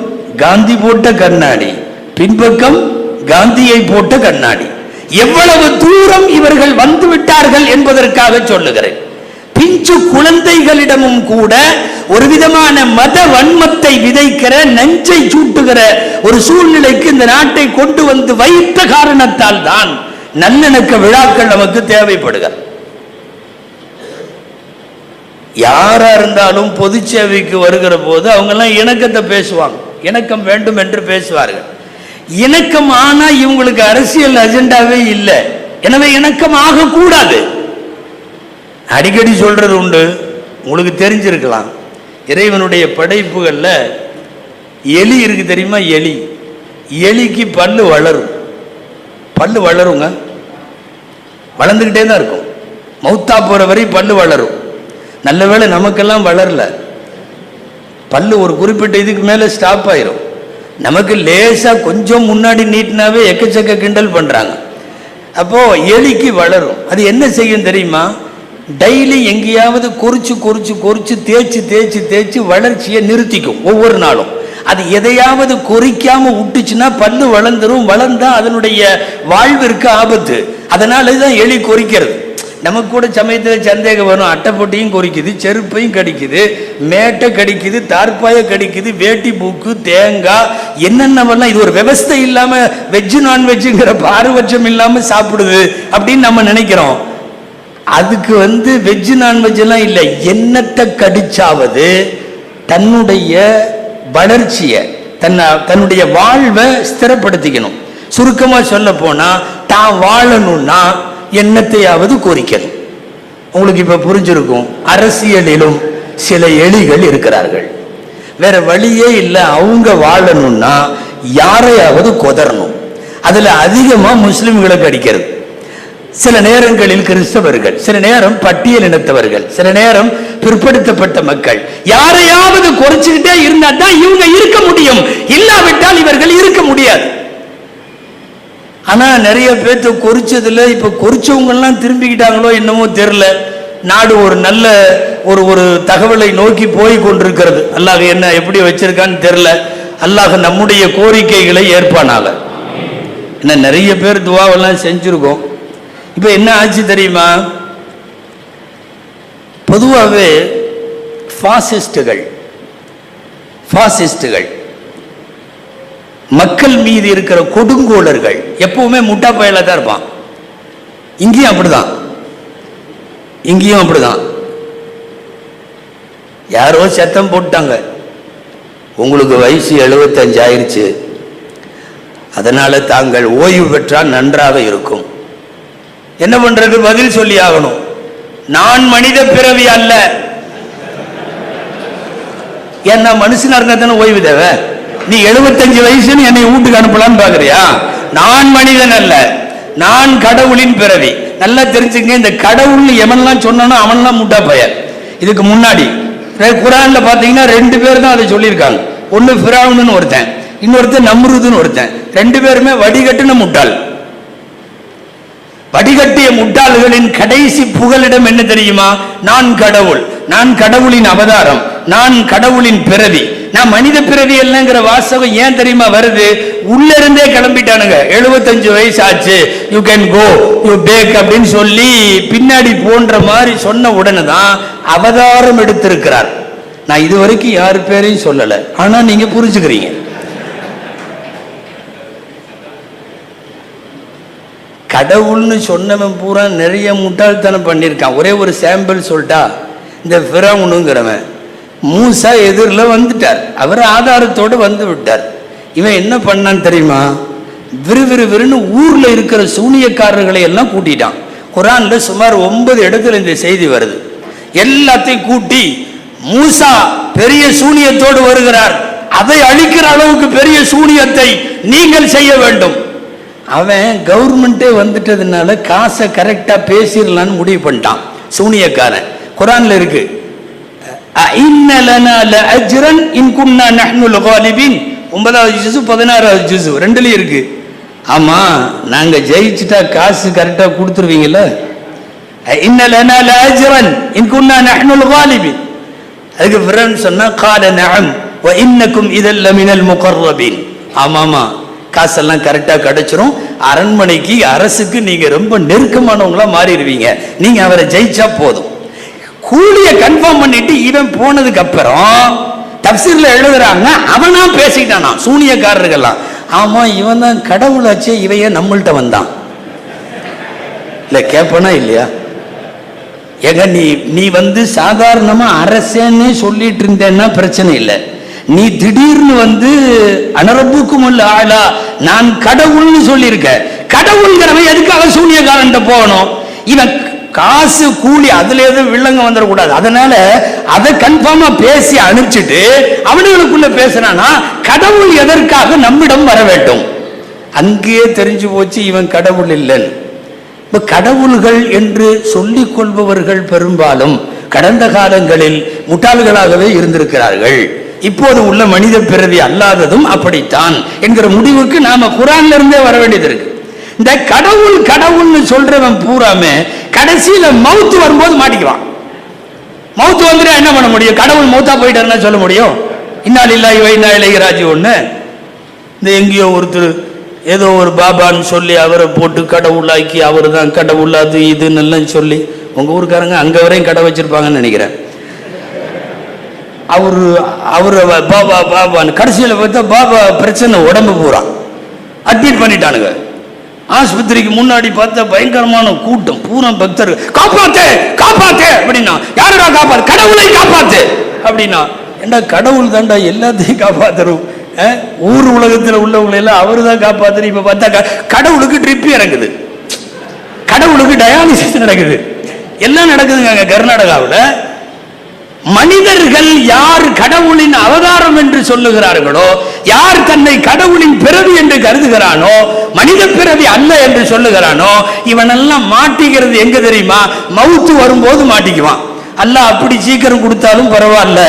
காந்தி போட்ட கண்ணாடி, பின்பக்கம் காந்தியை போட்ட கண்ணாடி. எவ்வளவு தூரம் இவர்கள் வந்து விட்டார்கள் என்பதற்காக சொல்லுகிறேன். பிஞ்சு குழந்தைகளிடமும் கூட ஒரு விதமான மத வன்மத்தை விதைக்கிற, நெஞ்சை சூட்டுகிற ஒரு சூழ்நிலைக்கு இந்த நாட்டை கொண்டு வந்து வைத்த காரணத்தால் தான் நல்லிணக்க விழாக்கள் நமக்கு தேவைப்படுகிறது. யாரா இருந்தாலும் பொது சேவைக்கு வருகிற போது அவங்க எல்லாம் இணக்கத்தை பேசுவாங்க, இணக்கம் வேண்டும் என்று பேசுவார்கள். இணக்கம் ஆனா இவங்களுக்கு அரசியல் அஜெண்டாவே இல்லை, எனவே இணக்கம் ஆகக்கூடாது. அடிக்கடி சொல்றது உண்டு, உங்களுக்கு தெரிஞ்சிருக்கலாம். இறைவனுடைய படைப்புகள்ல எலி இருக்கு தெரியுமா? எலி, எலிக்கு பல்லு வளரும், பல்லு வளருங்க, வளர்ந்துகிட்டே தான் இருக்கும், மௌத்தா போற வரை பல்லு வளரும். நல்ல வேளை நமக்கெல்லாம் வளரல, பல்லு ஒரு குறிப்பிட்ட இதுக்கு மேல ஸ்டாப் ஆயிரும். நமக்கு லேசா கொஞ்சம் முன்னாடி நீட்டினாவே எக்கச்சக்க கிண்டல் பண்றாங்க. அப்போ எலிக்கு வளரும். அது என்ன செய்யும் தெரியுமா? டெய்லி எங்கேயாவது குறிச்சு குறிச்சு குறிச்சு தேய்ச்சி தேய்ச்சி தேய்ச்சி வளர்ச்சியை நிறுத்திக்கும் ஒவ்வொரு நாளும். அது எதையாவது குறிக்காம விட்டுச்சுன்னா பல்லு வளர்ந்துரும், வளர்ந்தா அதனுடைய வாழ்விற்கு ஆபத்து. அதனால தான் எலி குறிக்கிறது. நமக்கு கூட சமயத்தில் சந்தேகம் வரும், அட்டைப்பொட்டியும் குறிக்குது, செருப்பையும் கடிக்குது, மேட்டை கடிக்குது, தார்பாயை கடிக்குது, வேட்டி பூக்கு, தேங்காய், என்னென்னவெல்லாம். இது ஒரு விவஸ்தை இல்லாம வெஜ்ஜு நான்வெஜ்ஜுங்கிற பாரபட்சம் இல்லாம சாப்பிடுது அப்படின்னு நம்ம நினைக்கிறோம். அதுக்கு வெஜ்ஜு நான்வெஜ் எல்லாம் இல்லை, என்னத்தை கடிச்சாவது தன்னுடைய வளர்ச்சியை, தன்னுடைய வாழ்வை ஸ்திரப்படுத்திக்கணும். சுருக்கமா சொல்ல போனா, தான் வாழணும்னா என்னத்தையாவது கோரிக்கணும். உங்களுக்கு இப்ப புரிஞ்சிருக்கும், அரசியலிலும் சில எலிகள் இருக்கிறார்கள். வேற வழியே இல்லை, அவங்க வாழணும்னா யாரையாவது கொதறணும். அதுல அதிகமா முஸ்லிம்களுக்கு அடிக்கிறது. சில நேரங்களில் கிறிஸ்தவர்கள், சில நேரம் பட்டியல் இனத்தவர்கள், சில நேரம் பிற்படுத்தப்பட்ட மக்கள், யாரையாவது குறைச்சுக்கிட்டே இருந்தா தான் இவங்க இருக்க முடியும், இல்லாவிட்டால் இவர்கள் இருக்க முடியாது. ஆனா நிறைய பேர்த்த குறிச்சதுல இப்ப குறிச்சவங்க எல்லாம் திரும்பிக்கிட்டாங்களோ என்னமோ தெரியல. நாடு ஒரு நல்ல ஒரு தகவலை நோக்கி போய் கொண்டிருக்கிறது. அல்லாஹ் என்ன எப்படி வச்சிருக்கான்னு தெரியல. அல்லாஹ் நம்முடைய கோரிக்கைகளை ஏற்பானாக. என்ன நிறைய பேர் துவாவெல்லாம் செஞ்சிருக்கோம். இப்ப என்ன ஆச்சு தெரியுமா? பொதுவாகவே பாசிஸ்டுகள் மக்கள் மீது இருக்கிற கொடுங்கோளர்கள் எப்பவுமே முட்டா பயலா தான் இருப்பான். இங்கேயும் அப்படிதான். யாரோ சத்தம் போட்டாங்க, உங்களுக்கு வயசு 75 ஆயிருச்சு, அதனால தாங்கள் ஓய்வு பெற்றால் நன்றாக இருக்கும். என்ன பண்றது? பதில் சொல்லி ஆகணும். நான் மனித பிறவி அல்ல. ஏன்னா மனுஷனா இருந்தா தானே ஓய்வு தேவை. நீ 75 வயசுன்னு என்னை வீட்டுக்கு அனுப்பலான்னு பாக்குறியா? நான் மனிதன் அல்ல, நான் கடவுளின் பிறவி. நல்லா தெரிஞ்சுங்க, இந்த கடவுள் எவன்லாம் சொன்னானோ அவன்லாம் முட்டா பையன். இதுக்கு முன்னாடி குரான்ல பாத்தீங்கன்னா 2 பேர் தான் அதை சொல்லியிருக்காங்க. ஒன்னு ஃபிரௌன்னு ஒருத்தன், இன்னொருத்தன் நம்ரூதுன்னு ஒருத்தன். 2 பேருமே வடிகட்டுன முட்டாள். வடிகட்டிய முட்டாள்களின் கடைசி புகலிடம் என்ன தெரியுமா? நான் கடவுள், நான் கடவுளின் அவதாரம், நான் கடவுளின் பிறவி, நான் மனித பிறவி இல்லைங்கிற வாசகம் ஏன் தெரியுமா வருது? உள்ள இருந்தே கிளம்பிட்டானுங்க. 75 வயசு ஆச்சு, you can go, you pack அப்படின்னு சொல்லி பின்னாடி போன்ற மாதிரி சொன்ன உடனே தான் அவதாரம் எடுத்திருக்கிறார். நான் இதுவரைக்கும் யாரு பேரையும் சொல்லல, ஆனா நீங்க புரிஞ்சுக்கிறீங்க. கடவுள்னு சொன்னவன் பூரா நிறைய முட்டாள்தனம் பண்ணியிருக்கான். ஒரே ஒரு சாம்பிள் சொல்லிட்டா, இந்த ஃபிரௌனுங்கிறவன் மூசா எதிரில் வந்துட்டார், அவர் ஆதாரத்தோடு வந்து விட்டார். இவன் என்ன பண்ணான்னு தெரியுமா? விறுவிறுவிறுன்னு ஊர்ல இருக்கிற சூனியக்காரர்களை எல்லாம் கூட்டிட்டான். குரான்ல சுமார் 9 இடத்துல இந்த செய்தி வருது. எல்லாத்தையும் கூட்டி மூசா பெரிய சூனியத்தோடு வருகிறார், அதை அழிக்கிற அளவுக்கு பெரிய சூனியத்தை நீங்கள் செய்ய வேண்டும். அவன் கவர்மெண்டே வந்துட்டதுனால காசை கரெக்டா பேசிடலான்னு முடிவு பண்ணிட்டான் சூனியக்காரன். குரான்ல இருக்கு, இன்னலனா லஅஜ்ரன் இன் குன்னா நஹ்னுல் காலிபின். 9வது ஜுஸ் 16வது ஜுஸ் ரெண்டுலயும் இருக்கு. ஆமா, நாங்க ஜெயிச்சுட்டா காசு கரெக்டா கொடுத்துருவீங்கல்ல. இன்னலனா லஅஜ்ரன் இன் குன்னா நஹ்னுல் காலிபின். அதுக்கு ஃபிரௌன் சொன்னா கால நஅம் வ இன்னக்கும் இதல் லமினல் முகர்ரபின். ஆமாமா, காசெல்லாம் கரெக்டா கிடைச்சிரும். அரண்மனைக்கு அரசுக்கு நீங்க ரொம்ப நெருக்கமானவங்களா மாறிடுவீங்க, நீங்க அவரை ஜெயிச்சா போதும். கூலிய கன்ஃபார்ம் பண்ணிட்டு இவன் போனதுக்கு அப்புறம் தப்சீர்ல எழுதுறாங்க, அவனா பேசிட்டானா சூனியக்காரர்கள்லாம். ஆமா, இவன் தான் கடவுளாச்சே, இவைய நம்மள்கிட்ட வந்தான். இல்ல கேப்பனா இல்லையா? ஏங்க நீ வந்து சாதாரணமா அரசேன்னு சொல்லிட்டு இருந்தேன்னா பிரச்சனை இல்லை. நீ திடீர்னு வந்து அனரப்புக்கும் ஆளா நான் கடவுள்னு சொல்லியிருக்க. கடவுள்ங்கிறவன் எதுக்காக சூனியக்காரன் போகணும்? இவன் காசு கூலி அதுல எதுவும் வில்லங்க வந்துடக்கூடாது. அதனால அதை கன்ஃபார்மா பேசி அனுப்பிச்சிட்டு அவனுக்குள்ள பேசுறானா, கடவுள் எதற்காக நம்மிடம் வர வேண்டும்? அங்கேயே தெரிஞ்சு போச்சு இவன் கடவுள் இல்லைன்னு. இப்ப கடவுள்கள் என்று சொல்லிக் கொள்பவர்கள் பெரும்பாலும் கடந்த காலங்களில் முட்டாள்களாகவே இருந்திருக்கிறார்கள். இப்போது உள்ள மனித பிறவி அல்லாததும் அப்படித்தான் என்கிற முடிவுக்கு நாம குரான்ல இருந்தே வர வேண்டியது இருக்கு. இந்த கடவுள் கடவுள்னு சொல்றவன் பூராமே கடைசியில மவுத்து வரும்போது மாட்டிக்குவான். மவுத்து வந்துட்டா என்ன பண்ண முடியும்? கடவுள் மௌத்தா போயிட்டாருன்னா சொல்ல முடியும்? இன்னாலில்லாஹி வ இன்னா இலைஹி ராஜிஊன். இந்த எங்கேயோ ஒருத்தர் ஏதோ ஒரு பாபான்னு சொல்லி அவரை போட்டு கடவுளாக்கி அவர் தான் கடவுள் அது இதுன்னு எல்லாம் சொல்லி, உங்க ஊருக்காரங்க அங்க வரையும் கடை வச்சிருப்பாங்கன்னு நினைக்கிறேன். அவரு பாபா பாபான்னு கடைசியில் பார்த்தா பாபா பிரச்சனை, உடம்பு பூரா அட்மிட் பண்ணிட்டானுங்க. ஆஸ்பத்திரிக்கு முன்னாடி பார்த்தா பயங்கரமான கூட்டம், பூரா பக்தர்கள் காப்பாத்து காப்பாத்து அப்படின்னா. யாருடா காப்பாத்து? கடவுளை காப்பாத்து அப்படின்னா. ஏண்டா கடவுள் தாண்டா எல்லாத்தையும் காப்பாத்துறோம். ஊர் உலகத்தில் உள்ளவங்களை எல்லாம் அவரு தான் காப்பாத்துரு. இப்ப பார்த்தா கடவுளுக்கு ட்ரிப் இறங்குது, கடவுளுக்கு டயாலிசிஸ் நடக்குது, எல்லாம் நடக்குதுங்க கர்நாடகாவில். மனிதர்கள் யார் கடவுளின் அவதாரம் என்று சொல்லுகிறார்களோ, யார் தன்னை கடவுளின் பிறவி என்று கருதுகிறானோ, மனித பிறவி அல்ல என்று சொல்லுகிறானோ, இவனெல்லாம் மாட்டிக்கிறது எங்க தெரியுமா? மவுத்து வரும்போது மாட்டிக்குவான். அல்லாஹ் அப்படி சீக்கிரம் கொடுத்தாலும் பரவாயில்ல.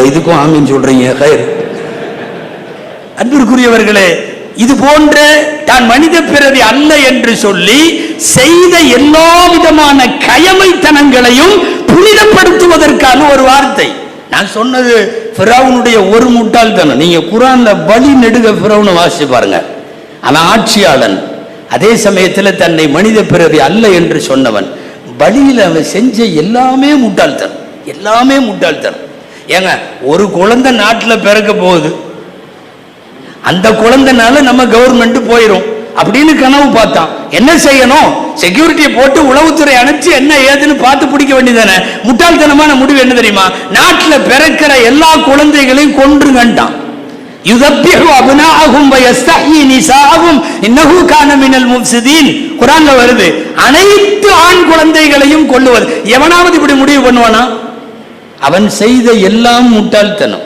இதுக்கும் ஆமீன் சொல்றீங்க. அன்பிற்குரியவர்களே, இது போன்ற தான் மனித பிறவி அல்ல என்று சொல்லி செய்த எல்லா விதமான கயமைத்தனங்களையும் புனிதப்படுத்துவதற்கான ஒரு வார்த்தை. நான் சொன்னது ஃபிரௌனுடைய ஒரு முட்டாள்தனம். நீங்க குர்ஆன்ல வழி நெடுக ஃபிரௌனை வாசிச்சு பாருங்க. அவன் ஆட்சியாளன், அதே சமயத்தில் தன்னை மனித பிறவி அல்ல என்று சொன்னவன். வழியில் அவன் செஞ்ச எல்லாமே முட்டாள்தனம், எல்லாமே முட்டாள்தனம். ஏங்க, ஒரு குழந்தை நாட்டில் பிறக்க போகுது, அந்த குழந்தைனால நம்ம கவர்மெண்ட் போயிரும் அப்படின்னு கனவு பார்த்தான். என்ன செய்யணும்? செக்யூரிட்டியை போட்டு உளவுத்துறை அனுப்பிச்சு என்ன ஏதுன்னு பார்த்து பிடிக்க வேண்டியதானே. முட்டாள்தனமான முடிவு என்ன தெரியுமா? நாட்டில் பிறக்கிற எல்லா குழந்தைகளையும் கொன்றுங்கன்ட்டான். யுதப்பிஹு அப்னாஅஹும் வ யஸ்தஹ்யி நிசாஅஹும் இன்னஹு கான மினல் முஃப்ஸிதீன். குர்ஆன்ல வருது, அனைத்து ஆண் குழந்தைகளையும் கொல்லுவது. எவனாவது இப்படி முடிவு பண்ணுவானா? அவன் செய்த எல்லாம் முட்டாள்தனம்,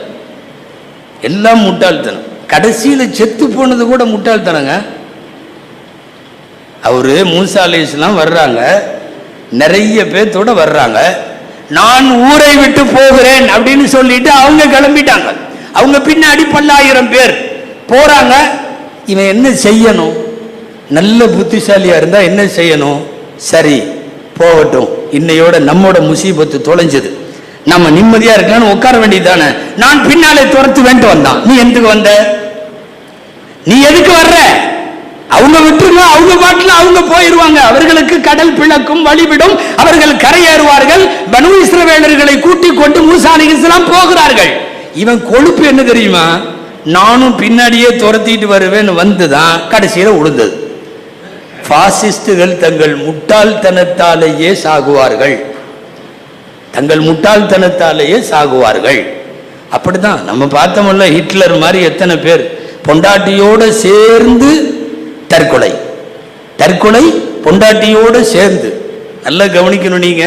எல்லாம் முட்டாள்தனம். கடைசியில செத்து போனது கூட முட்டாள்தனங்க. அவரு மூசா அலைஹிஸ்ஸலாம் வர்றாங்க, நிறைய பேர்த்தோட வர்றாங்க. நான் ஊரை விட்டு போகிறேன் அப்படின்னு சொல்லிட்டு அவங்க கிளம்பிட்டாங்க. அவங்க பின்னாடி 10,000 பேர் போறாங்க. இவன் என்ன செய்யணும்? நல்ல புத்திசாலியா இருந்தா என்ன செய்யணும்? சரி போகட்டும், இன்னையோட நம்மோட முசீபத்து தொலைஞ்சது, நம்ம நிம்மதியா இருக்கலாம்னு உட்கார வேண்டியதானே. நான் பின்னாலே துரத்து வேண்டு வந்தான். நீ எதுக்கு வந்த? நீ எதுக்கு வர்ற? அவங்க விட்டுருங்க, அவங்க பாட்டுல அவங்க போயிருவாங்க. அவர்களுக்கு கடல் பிளக்கும் வழிவிடும், அவர்கள் கரையேறுவார்கள். பனு இஸ்ரவேலர்களை கூட்டிக் கொண்டு மூசா அலைஹிஸ்ஸலாம் போகிறார்கள். இவன் கொழுப்பு என்ன தெரியுமா? நானும் பின்னாடியே துரத்திட்டு வருவேன்னு வந்துதான் கடைசியில உழுந்தது. பாசிஸ்டுகள் தங்கள் முட்டாள்தனத்தாலேயே சாகுவார்கள், தங்கள் முட்டாள்தனத்தாலேயே சாகுவார்கள். அப்படிதான் நம்ம பார்த்தோம்ல, ஹிட்லர் மாதிரி எத்தனை பேர் பொண்டாட்டியோடு சேர்ந்து தற்கொலை, தற்கொலை பொண்டாட்டியோடு சேர்ந்து. நல்லா கவனிக்கணும் நீங்க,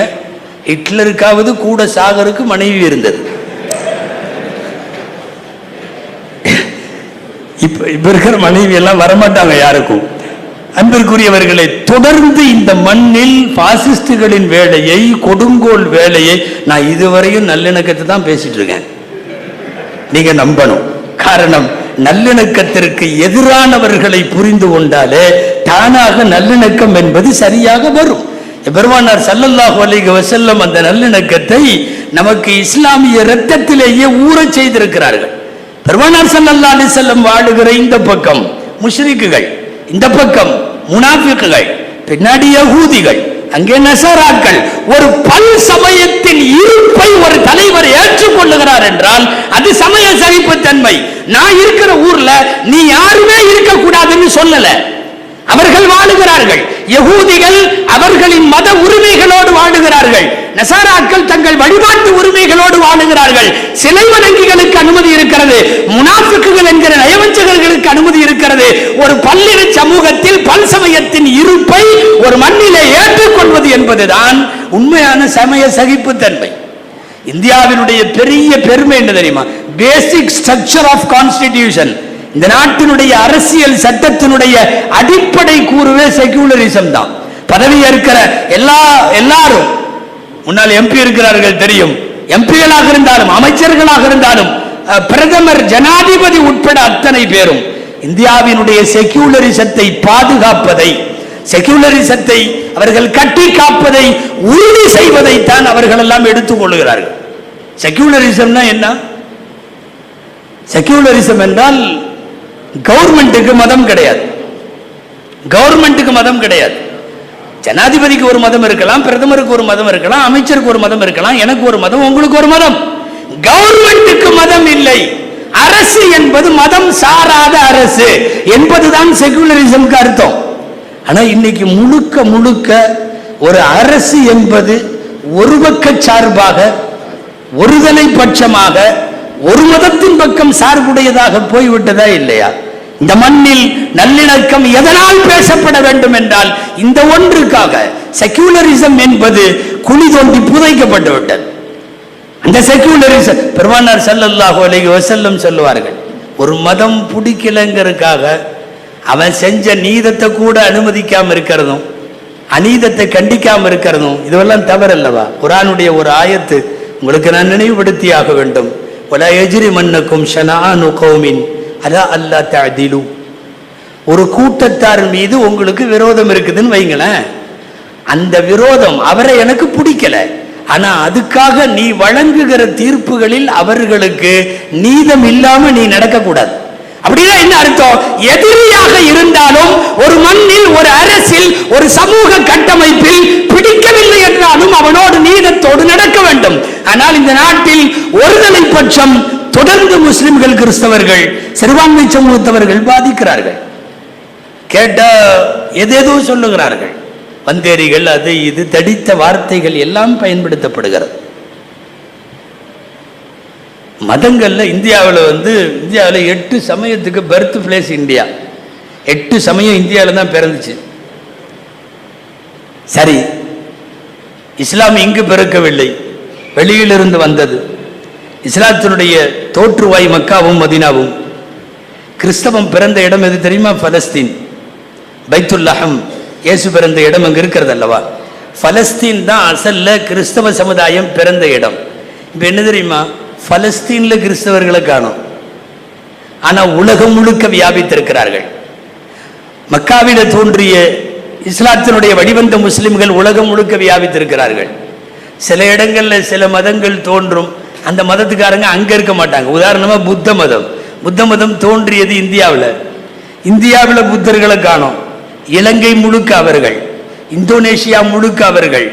ஹிட்லருக்காவது கூட சாகருக்கு மனைவி இருந்தது. இப்ப இருக்கிற மனைவி எல்லாம் வரமாட்டாங்க யாருக்கும். அன்பிற்குரியவர்களை, தொடர்ந்து இந்த மண்ணில் பாசிஸ்டுகளின் வேலையை, கொடுங்கோல் வேலையை நான் இதுவரையும் நல்லிணக்கத்தை தான் பேசிட்டு இருக்கேன். நீங்க நம்பணும். காரணம், நல்லிணக்கத்திற்கு எதிரானவர்களை புரிந்து கொண்டாலே தானாக நல்லிணக்கம் என்பது சரியாக வரும். பெருமானார் ஸல்லல்லாஹு அலைஹி வஸல்லம் அந்த நல்லிணக்கத்தை நமக்கு இஸ்லாமிய இரத்தத்திலேயே ஊறச் செய்திருக்கிறார்கள். பெருமானார் ஸல்லல்லாஹு அலைஹி வஸல்லம் வாழுகிற இந்த பக்கம் முஷ்ரிக்குகள், இந்த பக்கம் முனாஃபிக்குகள், பின்னாடி யஹூதிகள், அங்கே நஸராக்கள். ஒரு பல் சமயத்தின் இருப்பை ஒரு தலைவர் ஏற்றுக்கொள்ளுகிறார் என்றால் அது சமய சகிப்புத்தன்மை. நான் இருக்கிற ஊர்ல நீ யாருமே இருக்க கூடாதுன்னு சொல்லல, அவர்கள் வாழுகிறார்கள். யகூதிகள் அவர்களின் மத உரிமைகளோடு வாழுகிறார்கள், நஸராக்கள் தங்கள் வழிபாட்டு உரிமைகளோடு வாழுகிறார்கள். சிலை வணங்கிகளுக்கு அனுமதி இருக்கிறது, முனாஃபிக்குகள் என்கிற நயவஞ்சகர்களுக்கு அனுமதி இருக்கிறது. ஒரு பல்லின சமூகத்தில் பல் சமயத்தின் இருப்பை ஒரு மண்ணிலே ஏற்றுக்கொள்வது என்பதுதான் உண்மையான சமய சகிப்புத்தன்மை. இந்தியாவினுடைய பெரிய பெருமை என்ன தெரியுமா? பேசிக் ஸ்ட்ரக்சர் ஆஃப் கான்ஸ்டிடியூஷன், இந்த நாட்டினுடைய அரசியல் சட்டத்தினுடைய அடிப்படை கூறுவே செக்யூலரிசம் தான். பதவி ஏற்கிற எல்லாரும், முன்னால் எம்பி இருக்கிறார்கள் தெரியும், எம்பிகளாக இருந்தாலும் அமைச்சர்களாக இருந்தாலும் பிரதமர், ஜனாதிபதி உட்பட அத்தனை பேரும் இந்தியாவினுடைய செக்யூலரிசத்தை பாதுகாப்பதை, செக்யூலரிசத்தை அவர்கள் கட்டி காப்பதை உறுதி செய்வதை தான் அவர்கள் எல்லாம் எடுத்துக் கொள்கிறார்கள். செக்யூலரிசம்னா என்ன? செக்யூலரிசம் என்றால் கவர்மெண்ட்டுக்கு மதம் கிடையாது, கவர்மெண்ட்டுக்கு மதம் கிடையாது. ஜனாதிபதிக்கு ஒரு மதம் இருக்கலாம், பிரதமருக்கு ஒரு மதம் இருக்கலாம், அமைச்சருக்கு ஒரு மதம் இருக்கலாம், எனக்கு ஒரு மதம், உங்களுக்கு ஒரு மதம். கவர்மெண்ட்டுக்கு மதம் இல்லை. அரசு என்பது மதம் சாராத அரசு என்பதுதான் செகுலரிசம்க்கு அர்த்தம். ஆனா இன்னைக்கு முழுக்க முழுக்க ஒரு அரசு என்பது ஒரு பக்க சார்பாக, ஒருதலை பட்சமாக, ஒரு மதத்தின் பக்கம் சார்புடையதாக போய்விட்டதா இல்லையா? இந்த மண்ணில் நல்லிணக்கம் எதனால் பேசப்பட வேண்டும் என்றால் இந்த ஒன்றுக்காக. செக்யூலரிசம் என்பது குழி தோண்டி புதைக்கப்பட்டு விட்டது. அந்த செக்யூலரிசம், பெருமானார் ஸல்லல்லாஹு அலைஹி வஸல்லம் சொல்லுவார்கள், ஒரு மதம் பிடிக்கலங்கிறதுக்காக அவன் செஞ்ச நீதத்தை கூட அனுமதிக்காம இருக்கிறதும், அநீதத்தை கண்டிக்காம இருக்கிறதும் இதுவெல்லாம் தவறல்லவா? குர்ஆனுடைய ஒரு ஆயத்து உங்களுக்கு நான் நினைவுபடுத்தி ஆக வேண்டும். வலா யஜ்ரிமன்னக்கும் ஷனஆனு கௌமின் அலா அல்லா தஅதிலு. ஒரு கூட்டத்தார் மீது உங்களுக்கு விரோதம் இருக்குதுன்னு வைங்களேன், அந்த விரோதம் அவரை எனக்கு பிடிக்கல, ஆனா அதுக்காக நீ வழங்குகிற தீர்ப்புகளில் அவர்களுக்கு நீதம் இல்லாம நீ நடக்கக்கூடாது. அப்படின்னா என்ன அர்த்தம்? எதிரியாக இருந்தாலும் ஒரு மண்ணில், ஒரு அரசில், ஒரு சமூக கட்டமைப்பில் பிடிக்கவில்லை என்றாலும் அவனோடு நீதத்தோடு நடக்க வேண்டும். ஆனால் இந்த நாட்டில் ஒருதலை பட்சம் தொடர்ந்து முஸ்லிம்கள், கிறிஸ்தவர்கள், சிறுபான்மை சமூகத்தவர்கள் பாதிக்கிறார்கள். கேட்ட எதேதோ சொல்லுகிறார்கள், வந்தேரிகள், அது இது தடித்த வார்த்தைகள் எல்லாம் பயன்படுத்தப்படுகிறது. மதங்கள்ல இந்தியாவில் இந்தியாவில் 8 சமயத்துக்கு பர்த் பிளேஸ் இந்தியா. 8 சமயம் இந்தியாவில் தான் பிறந்துச்சு. சரி, இஸ்லாம் இங்கு பிறக்கவில்லை, வெளியிலிருந்து வந்தது. இஸ்லாத்தினுடைய தோற்றுவாய் மக்காவும் மதீனாவும். கிறிஸ்தவம் பிறந்த இடம் எது தெரியுமா? பலஸ்தீன், பைத்துல்லஹம், இயேசு பிறந்த இடம் அங்க இருக்கிறது அல்லவா? பலஸ்தீன் தான் அசல்ல கிறிஸ்தவ சமுதாயம் பிறந்த இடம். இப்ப என்ன தெரியுமா? பலஸ்தீன்ல கிறிஸ்தவர்களை காணோம், ஆனா உலகம் முழுக்க வியாபித்திருக்கிறார்கள். மக்காவில தோன்றிய இஸ்லாத்தினுடைய வடிவந்த முஸ்லிம்கள் உலகம் முழுக்க வியாபித்திருக்கிறார்கள். சில இடங்கள்ல சில மதங்கள் தோன்றும், அந்த மதத்துக்காரங்க அங்க இருக்க மாட்டாங்க. உதாரணமா புத்த மதம். புத்த மதம் தோன்றியது இந்தியாவில். இந்தியாவில் புத்தர்களை காணோம். இலங்கை முழுக்க அவர்கள், இந்தோனேஷியா முழுக்க அவர்கள்,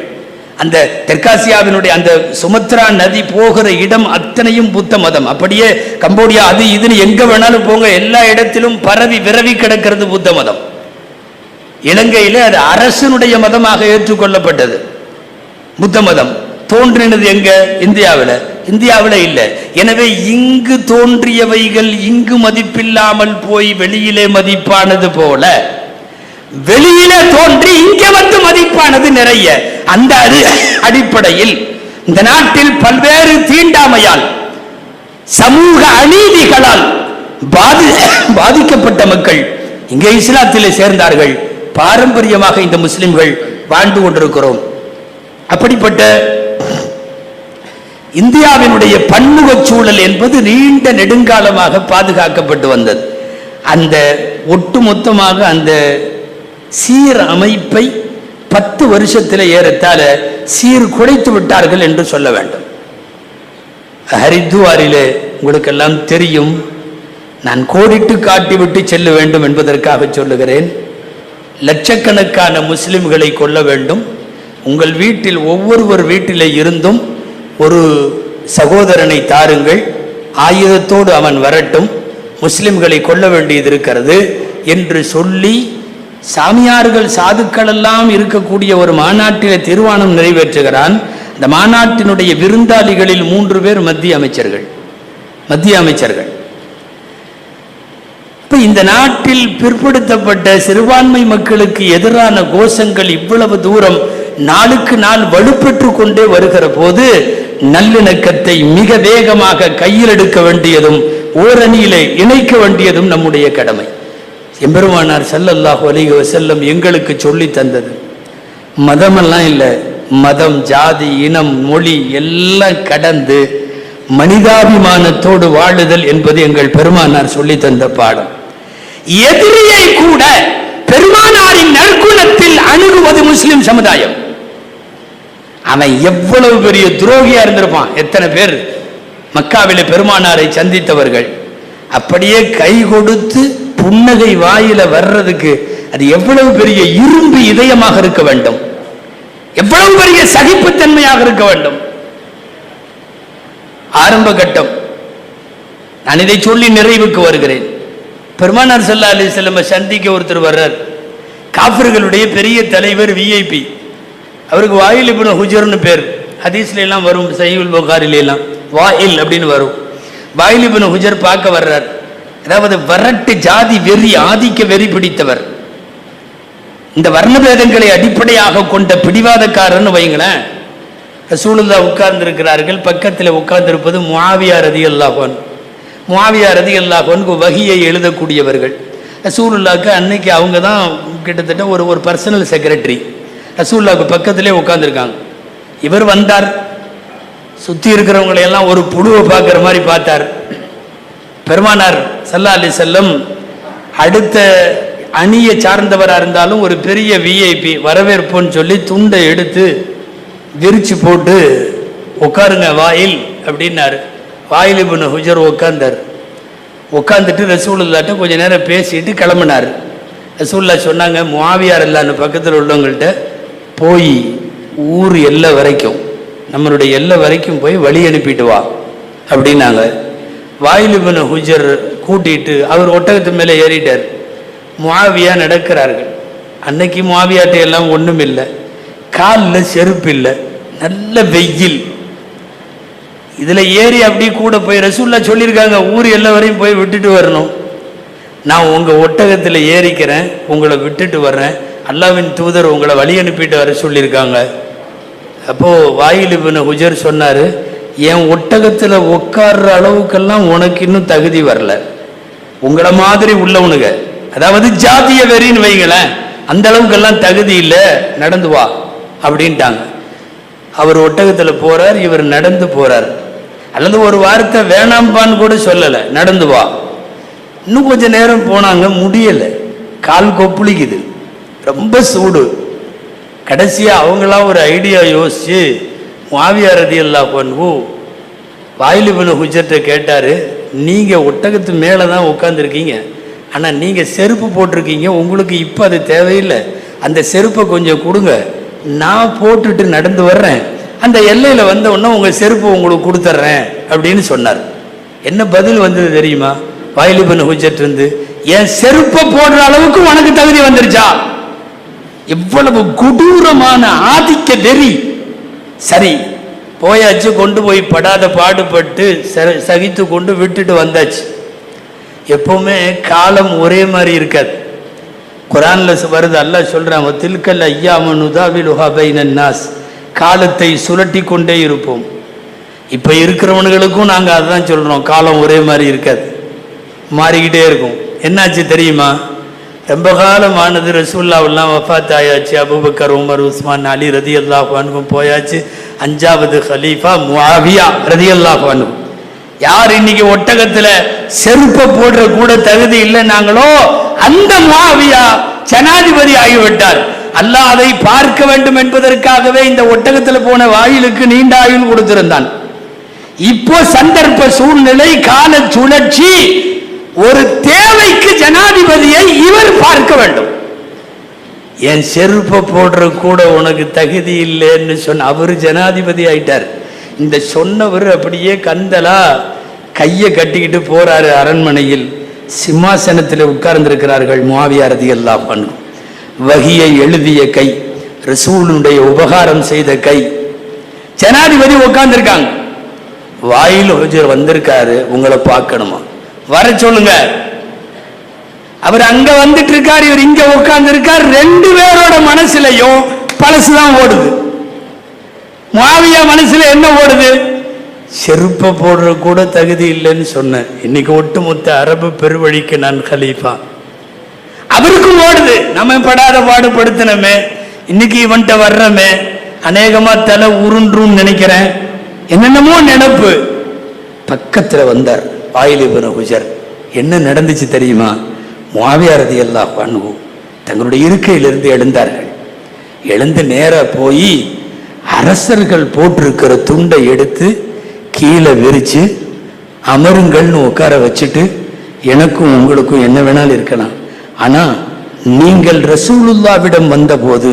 அந்த தெற்காசியாவினுடைய அந்த சுமத்ரா நதி போகிற இடம் அத்தனையும் புத்த மதம். அப்படியே கம்போடியா, அது இதுன்னு எங்க வேணாலும் போங்க, எல்லா இடத்திலும் பரவி விரவி கிடக்கிறது புத்த மதம். இலங்கையிலே அது அரசனுடைய மதமாக ஏற்றுக்கொள்ளப்பட்டது. புத்த மதம் தோன்றினது எங்க? இந்தியாவில் இல்லை. எனவே இங்கு தோன்றியவைகள் இங்கு மதிப்பில்லாமல் போய் வெளியிலே மதிப்பானது போல, வெளியிலே தோன்றி இங்க வந்து மதிப்பானது நிறைய. அந்த அடிப்படையில் இந்த நாட்டில் பல்வேறு தீண்டாமையால், சமூக அநீதிகளால் பாதிக்கப்பட்ட மக்கள் இங்கே இஸ்லாத்திலே சேர்ந்தார்கள். பாரம்பரியமாக இந்த முஸ்லிம்கள் வாழ்ந்து கொண்டிருக்கிறோம். அப்படிப்பட்ட இந்தியாவினுடைய பன்முக சூழல் என்பது நீண்ட நெடுங்காலமாக பாதுகாக்கப்பட்டு வந்தது. அந்த ஒட்டுமொத்தமாக அந்த சீர் அமைப்பை 10 வருஷத்தில் ஏறத்தாழ சீர்குலைத்து விட்டார்கள் என்று சொல்ல வேண்டும். ஹரித்வாரிலே உங்களுக்கெல்லாம் தெரியும், நான் கோடிட்டு காட்டிவிட்டு செல்ல வேண்டும் என்பதற்காக சொல்லுகிறேன். லட்சக்கணக்கான முஸ்லிம்களை கொல்ல வேண்டும். உங்கள் வீட்டில் ஒவ்வொருவர் வீட்டிலே இருந்தும் ஒரு சகோதரனை தாருங்கள், ஆயுதத்தோடு அவன் வரட்டும், முஸ்லிம்களை கொல்ல வேண்டியது இருக்கிறது என்று சொல்லி சாமியார்கள் சாதுக்கள் எல்லாம் இருக்கக்கூடிய ஒரு மாநாட்டிலே தீர்மானம் நிறைவேற்றுகிறான். இந்த மாநாட்டினுடைய விருந்தாளிகளில் 3 பேர் மத்திய அமைச்சர்கள். இந்த நாட்டில் பிற்படுத்தப்பட்ட சிறுபான்மை மக்களுக்கு எதிரான கோஷங்கள் இவ்வளவு தூரம் நாளுக்கு நாள் வலுப்பெற்று கொண்டே வருகிற போது நல்லிணக்கத்தை மிக வேகமாக கையில் எடுக்க வேண்டியதும் ஓரணியிலே இணைக்க வேண்டியதும் நம்முடைய கடமை. எம்பெருமானார் ஸல்லல்லாஹு அலைஹி வஸல்லம் எங்களுக்கு சொல்லி தந்தது மதமெல்லாம் இல்லை, மதம், ஜாதி, இனம், மொழி எல்லாம் கடந்து மனிதாபிமானத்தோடு வாழுதல் என்பது எங்கள் பெருமானார் சொல்லி தந்த பாடம். எதிரியை கூட பெருமானாரின் நற்குணத்தில் அணுகுவது முஸ்லிம் சமுதாயம். அவன் எவ்வளவு பெரிய துரோகியா இருந்திருப்பான். எத்தனை பேர் மக்காவிலே பெருமானாரை சந்தித்தவர்கள் அப்படியே கை கொடுத்து புன்னகை வாயில வர்றதுக்கு அது எவ்வளவு பெரிய இரும்பு இதயமாக இருக்க வேண்டும், எவ்வளவு பெரிய சகிப்புத்தன்மையாக இருக்க வேண்டும். ஆரம்ப கட்டம். நான் இதை சொல்லி நிறைவுக்கு வருகிறேன். பெருமானார் ஸல்லல்லாஹு அலைஹி வஸல்லம் சந்திக்க ஒருத்தர் வர்றார். காஃபிர்களுடைய பெரிய தலைவர், விஐபி. அவருக்கு வாயில் இப்னு ஹுஜர்னு பேர். ஹதீஸ்ல எல்லாம் வரும், சஹீஹுல் புகாரில எல்லாம் வாயில் அப்படின்னு வரும். வாயில் இப்னு ஹுஜர் பார்க்க வர்றார். அதாவது வரட்டு ஜாதி வெறி, ஆதிக்க வெறி பிடித்தவர். இந்த வர்ணபேதங்களை அடிப்படையாக கொண்ட பிடிவாதக்காரன்னு வைங்களேன். ரசூலுல்லாஹ் உட்கார்ந்து இருக்கிறார்கள். பக்கத்தில் உட்கார்ந்திருப்பது முஆவியா ரலியல்லாஹு அன்ஹு. முஆவியா ரலியல்லாஹு அன்ஹு வஹியை எழுதக்கூடியவர்கள். ரசூலுல்லாஹ்க்கு அன்னைக்கு அவங்க தான் கிட்டத்தட்ட ஒரு பர்சனல் செக்ரட்டரி. ரசூலுல்லாஹ்க்கு பக்கத்திலே உட்கார்ந்துருக்காங்க. இவர் வந்தார், சுற்றி இருக்கிறவங்களையெல்லாம் ஒரு புழுவை பார்க்குற மாதிரி பார்த்தார். பெருமானார் ஸல்லல்லாஹு அலைஹி வஸல்லம் அடுத்த அணியை சார்ந்தவராக இருந்தாலும் ஒரு பெரிய விஐபி வரவேற்புன்னு சொல்லி துண்டை எடுத்து விரிச்சு போட்டு உட்காருங்க வாயில் அப்படின்னாரு. வாயில் இப்னு ஹுஜர் உட்கார்ந்தார். உட்காந்துட்டு ரசூலுல்லாஹ்ட்ட கொஞ்ச நேரம் பேசிட்டு கிளம்பினார். ரசூலுல்லாஹ் சொன்னாங்க, முஆவியா ரலியல்லாஹு பக்கத்தில் உள்ளவங்கள்ட்ட போய் ஊர் எல்லை வரைக்கும், நம்மளுடைய எல்லை வரைக்கும் போய் வழி அனுப்பிட்டு வா அப்படின்னாங்க. வாயில் இப்னு ஹுஜர் கூட்டிட்டு அவர் ஒட்டகத்து மேலே ஏறிட்டார். முஆவியா நடக்கிறார்கள். அன்னைக்கு முஆவியாட்ட எல்லாம் ஒன்றும் இல்லை, காலில் செருப்பு இல்லை, நல்ல வெயில். இதில் ஏறி அப்படி கூட போய் ரசூலுல்லாஹ் சொல்லியிருக்காங்க, ஊர் எல்லை வரையும் போய் விட்டுட்டு வரணும். நான் உங்கள் ஒட்டகத்தில் ஏறிக்கிறேன், உங்களை விட்டுட்டு வர்றேன், அல்லாஹ்வின் தூதர் உங்களை வழி அனுப்பிட்டு வர சொல்லியிருக்காங்க. அப்போது வாயில் இப்னு ஹுஜர் சொன்னார், என் ஒட்டகத்தில் உட்கார்ற அளவுக்கெல்லாம் உனக்கு இன்னும் தகுதி வரல. உங்களை மாதிரி உள்ளவனுங்க, அதாவது ஜாதிய வெறின்னு வைங்களேன், அந்த அளவுக்கெல்லாம் தகுதி இல்லை, நடந்து வா அப்படின்ட்டாங்க. அவர் ஒட்டகத்தில் போறார், இவர் நடந்து போறார். அல்லது ஒரு வார்த்தை வேணாம்பான்னு கூட சொல்லலை, நடந்து வா. இன்னும் கொஞ்ச நேரம் போனாங்க, முடியலை, கால் கொப்புளிக்குது, ரொம்ப சூடு. கடைசியாக அவங்களாம் ஒரு ஐடியா யோசிச்சு முஆவியா ரலியல்லாஹு அன்ஹு வாயில் இப்னு ஹுஜர்ட்ட கேட்டார், நீங்கள் ஒட்டகத்து மேலே தான் உட்காந்துருக்கீங்க, ஆனால் நீங்கள் செருப்பு போட்டிருக்கீங்க, உங்களுக்கு இப்போ அது தேவையில்லை, அந்த செருப்பை கொஞ்சம் கொடுங்க, நான் போட்டுட்டு நடந்து வர்றேன், அந்த எல்லையில் வந்த உடனே உங்கள் செருப்பை உங்களுக்கு கொடுத்துட்றேன் அப்படின்னு சொன்னார். என்ன பதில் வந்தது தெரியுமா? வாயில் இப்னு ஹுஜர் இருந்து, என் செருப்பை போடுற அளவுக்கு உனக்கு தகுதி வந்துருச்சா எவ்வளவு கொடூரமான ஆதிக்க வெறி. சரி, போயாச்சு, கொண்டு போய் படாத பாடுபட்டு சகித்து கொண்டு விட்டுட்டு வந்தாச்சு. எப்பவுமே காலம் ஒரே மாதிரி இருக்காது. குரான்ல வருது, அல்லாஹ் சொல்றான், தில்கல் ஐயாம நுதாவிலுஹா பைனன் நாஸ், காலத்தை சுழட்டி கொண்டே இருப்போம். இப்ப இருக்கிறவனுங்களுக்கும் நாங்க அதுதான் சொல்றோம், காலம் ஒரே மாதிரி இருக்காது, மாறிக்கிட்டே இருக்கும். என்னாச்சு தெரியுமா? ரொம்ப காலமானது, ரசூலுல்லாஹ் வஃபாத் ஆயாச்சு, அபூபக்கர், உமர், உஸ்மான், அலி ரலியல்லாஹு அன்ஹும் போயாச்சு. 5வது கலீஃபா முஆவியா ரலியல்லாஹு அன்ஹு. யார் இன்னைக்கு ஒட்டகத்துல செருப்பை போடுற கூட தகுதி இல்லைன்னாங்களோ அந்த முஆவியா ஜனாதிபதி ஆகிவிட்டார். அல்லாஹ் அதை பார்க்க வேண்டும் என்பதற்காகவே இந்த ஒட்டகத்துல போன வாயிலுக்கு நீண்ட ஆயுள் கொடுத்திருந்தான். இப்போ சந்தர்ப்ப சூழ்நிலை, கால சுழற்சி, ஒரு தேவைக்கு ஜனாதிபதியை இவர் பார்க்க வேண்டும். என் செருப்பை போடுற கூட உனக்கு தகுதி இல்லைன்னு சொன்ன அவர் ஜனாதிபதி ஆயிட்டார். இந்த சொன்னவர் அப்படியே கந்தலா கையை கட்டிக்கிட்டு போறாரு. அரண்மனையில் சிம்மாசனத்தில் உட்கார்ந்திருக்கிறார்கள் முஆவியா ரலியல்லாஹு அன்ஹு. வஹியை எழுதிய கை, ரசூலுடைய உபகாரம் செய்த கை. ஜனாதிபதி உட்கார்ந்திருக்காங்க. வாயில் ஹுஜர் வந்திருக்காரு, உங்களை பார்க்கணுமா, வர சொல்லுங்க. அவர் அங்க வந்துட்டு இருக்காரு, இவர் இங்க உட்கார்ந்து இருக்கார். 2 பேரோட மனசுலயும் பழசுதான் ஓடுது. முஆவியா மனசுல என்ன ஓடுது? செருப்பை போடுற கூட தகுதி இல்லைன்னு சொன்னேன், இன்னைக்கு ஒட்டுமொத்த அரபு பெருவழிக்கு நான் கலீஃபா. அவருக்கும் ஓடுது, நம்ம படாத பாடுபடுத்தினமே, இன்னைக்கு இவன்ட்ட வர்றமே, அநேகமா தலை உருன்றும் நினைக்கிறேன், என்னென்னமோ நினைப்பு. பக்கத்துல வந்தார் வாயில் இப்னு ஹுஜர். என்ன நடந்துச்சு தெரியுமா? முஆவியா ரலியல்லாஹு அன்ஹு தங்களுடைய இருக்கையிலிருந்து எழுந்தார்கள். எழுந்து நேரா போய் அரசர்கள் போட்டிருக்கிற துண்டை எடுத்து கீழே விரிச்சு அமருங்கள்னு உட்கார வச்சுட்டு, எனக்கும் உங்களுக்கும் என்ன வேணாலும் இருக்கலாம், ஆனா நீங்கள் ரசூலுல்லாவிடம் வந்தபோது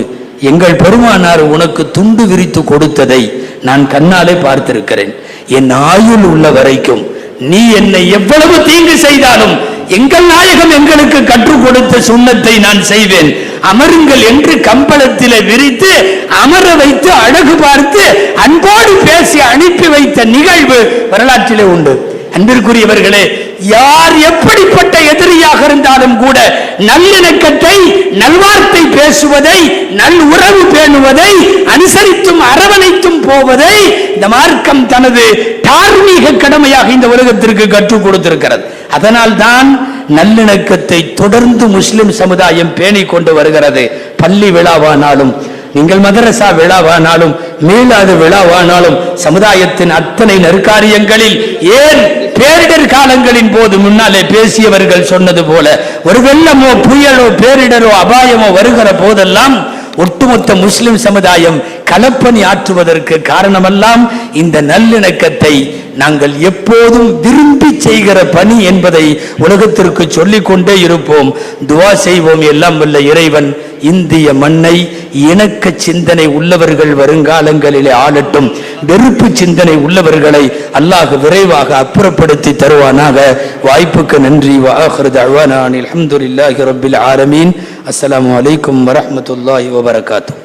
எங்கள் பெருமானார் உனக்கு துண்டு விரித்து கொடுத்ததை நான் கண்ணாலே பார்த்திருக்கிறேன். என் ஆயுள் உள்ள வரைக்கும் நீ என்னை எவ்வளவு தீங்கு செய்தாலும் எங்கள் நாயகம் எங்களுக்கு கற்றுக் கொடுத்த சுண்ணத்தை நான் செய்வேன். அமருங்கள் என்று கம்பளத்திலே விரித்து அமர வைத்து அழகு பார்த்து அன்போடு பேசி அனுப்பி வைத்த நிகழ்வு வரலாற்றிலே உண்டு. அன்பிற்குரியவர்களே, யார் எப்படிப்பட்ட எதிரியாக இருந்தாலும் கூட நல்லிணக்கத்தை, நல்வார்த்தை பேசுவதை, நல் உறவு பேணுவதை, அனுசரித்தும் அரவணைத்தும் போவதை இந்த மார்க்கம் தனது தார்மீக கடமையாக இந்த உலகத்திற்கு கற்றுக் கொடுத்திருக்கிறது. அதனால் தான் நல்லிணக்கத்தை தொடர்ந்து முஸ்லிம் சமுதாயம் பேணி கொண்டு வருகிறது. பள்ளி விழாவானாலும், நீங்கள் மதரசா விழாவானாலும், மீளாத விழாவானாலும், சமுதாயத்தின் அத்தனை நற்காரியங்களில், ஏன் பேரிடர் காலங்களின் போது முன்னாலே பேசியவர்கள் சொன்னது போல, ஒரு வெள்ளமோ புயலோ பேரிடரோ அபாயமோ வருகிற போதெல்லாம் ஒட்டுமொத்த முஸ்லிம் சமுதாயம் களப்பணி ஆற்றுவதற்கு காரணமெல்லாம் இந்த நல்லிணக்கத்தை நாங்கள் எப்போதும் விரும்பி செய்கிற பணி என்பதை உலகத்திற்கு சொல்லிக் கொண்டே இருப்போம். துவா செய்வோம். எல்லாம் வல்ல இறைவன் இந்திய மண்ணை இணக்க சிந்தனை உள்ளவர்கள் வருங்காலங்களிலே ஆளட்டும். வெறுப்பு சிந்தனை உள்ளவர்களை அல்லாஹ் விரைவாக அப்புறப்படுத்தி தருவானாக. வாய்ப்புக்கு நன்றி. வஆகிரு தஅவானா அல்ஹம்துலில்லாஹி ரப்பில் ஆலமீன். அஸ்ஸலாமு அலைக்கும் வரஹ்மத்துல்லாஹி வபரகாத்துஹு.